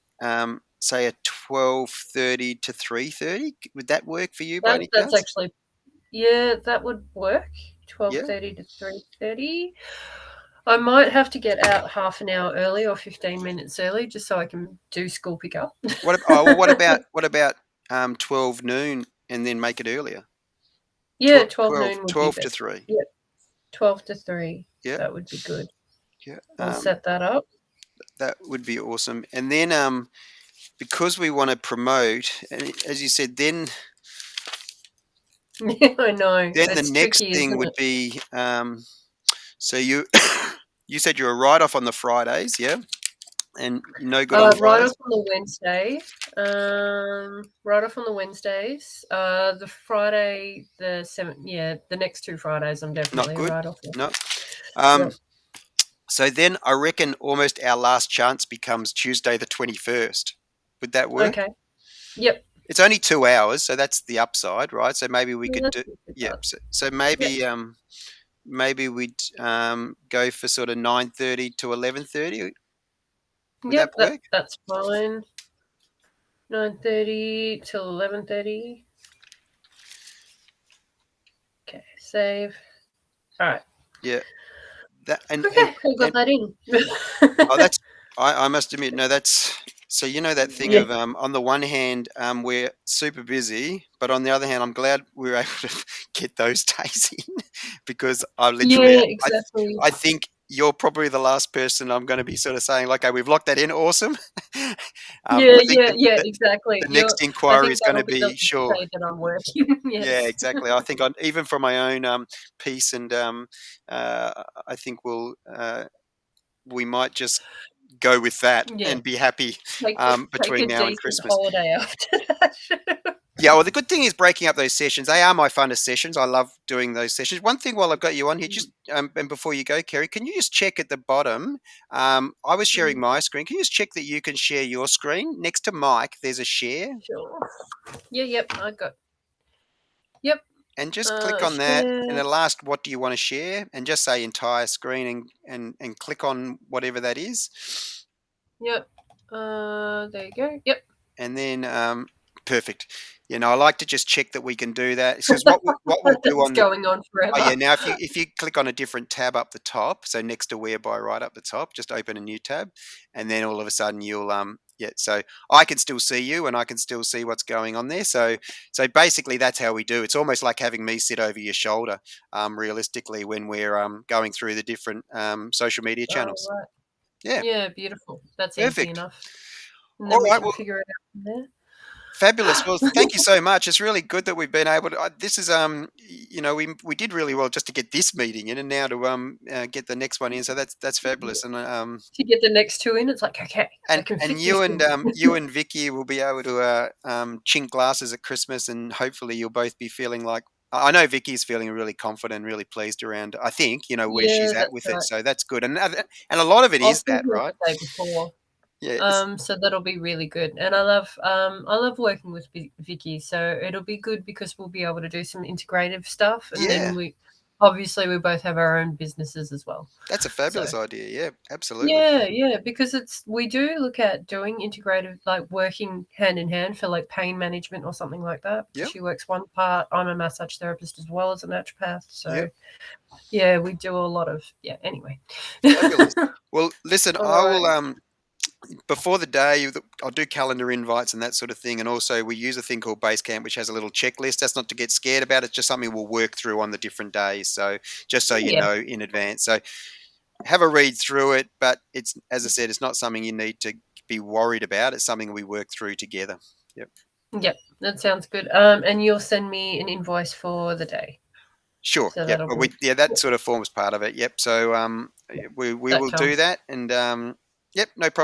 say a 12:30 to 3:30? Would that work for you by any That's chance? actually, yeah, that would work. twelve Yeah. thirty to 3:30. I might have to get out half an hour early or 15 minutes early just so I can do school pickup. Well, what about 12 noon and then make it earlier? Yeah, 12 12, noon would be 12 to best. 3. Yep, 12 to 3. Yeah. That would be good. Yeah. I'll set that up. That would be awesome. And then because we want to promote, and as you said, Yeah, I know. then the It's next tricky, thing isn't would it? be so you you said you're a write off on the Fridays, yeah, and no good on Right off Fridays, on the Wednesday. Right off on the Wednesdays. The Friday, the 7th, yeah, the next 2 Fridays, I'm not definitely a good, write off. no. Um, Yep. so then I reckon almost our last chance becomes Tuesday the 21st. Would that work? Okay. Yep. It's only 2 hours, so that's the upside, right? So maybe we Yeah, could that's do, not too yeah. bad. So Yep. maybe we'd go for sort of 9:30 to 11:30. Would that Yep. work? That's fine. 9:30 till 11:30. Okay. Save. All right. Yeah. That Okay. I got and that in. oh, that's I must admit, no, that's so you know that thing Yeah. of on the one hand, we're super busy, but on the other hand, I'm glad we were able to get those days in because I literally, Yeah. Exactly. I think you're probably the last person I'm going to be sort of saying, okay, we've locked that in, awesome. Yeah. I think Yeah. Yeah. Exactly. the next I inquiry think is going that'll to be the be sure. day that I'm working. Yeah, Yes. exactly. I think even for my own peace and I think we might just go with that Yeah. and be happy Take take between a now and decent Christmas. holiday after that. Yeah, well, the good thing is breaking up those sessions. They are my funnest sessions. I love doing those sessions. One thing while I've got you on here, just and before you go, Kerry, can you just check at the bottom? I was sharing Mm, my screen. Can you just check that you can share your screen? Next to Mike, there's a share, sure. Yeah. Yep. I got. Yep. and just click on that, and Share. it'll ask what do you want to share, and just say entire screen, and click on whatever that is. Yep. There you go. Yep. And then perfect. You know, I like to just check that we can do that because what we'll do It's on the going on oh yeah, forever. now if you click on a different tab up the top, so next to whereby right up the top, just open a new tab, and then all of a sudden you'll yeah, so I can still see you and I can still see what's going on there. So basically that's how we do. It's almost like having me sit over your shoulder, realistically when we're going through the different social media Oh, channels. right. Yeah, Yeah, beautiful. That's easy perfect. enough. And All then we right, can well, figure it out from fabulous. Well, there. thank you so much. It's really good that we've been able to. This is you know, we did really well just to get this meeting in, and now to get the next one in. So that's fabulous. To get the next two in, it's like, okay, I can And fit this in. you and Vicky will be able to chink glasses at Christmas, and hopefully you'll both be feeling like. I know Vicky's feeling really confident, really pleased around. I think you know where she's Yeah, at that's with it, right. so that's good. And a lot of it I'll is see that, her right? the day before. Yeah, So that'll be really good. And I love working with Vicky. So it'll be good because we'll be able to do some integrative stuff, and then yeah. we both have our own businesses as well. That's a So fabulous idea. Yeah, absolutely. yeah, because we do look at doing integrative, like working hand in hand for like pain management or something like that. Because Yep, she works one part. I'm a massage therapist as well as a naturopath. yep. So yeah, we do a lot of anyway. Fabulous. Well, listen, All I right. will before the day I'll do calendar invites and that sort of thing, and also we use a thing called Basecamp, which has a little checklist. That's not to get scared about. It's just something we'll work through on the different days. So just so you Yeah. know in advance. So have a read through it, but it's as I said, it's not something you need to be worried about. It's something we work through together. Yep. Yep, that sounds good. And you'll send me an invoice for the day, Sure. so Yep. that'll Well, be yeah, that sort of forms part of it. Yep. So we that will do comes. that, and yep, no problem.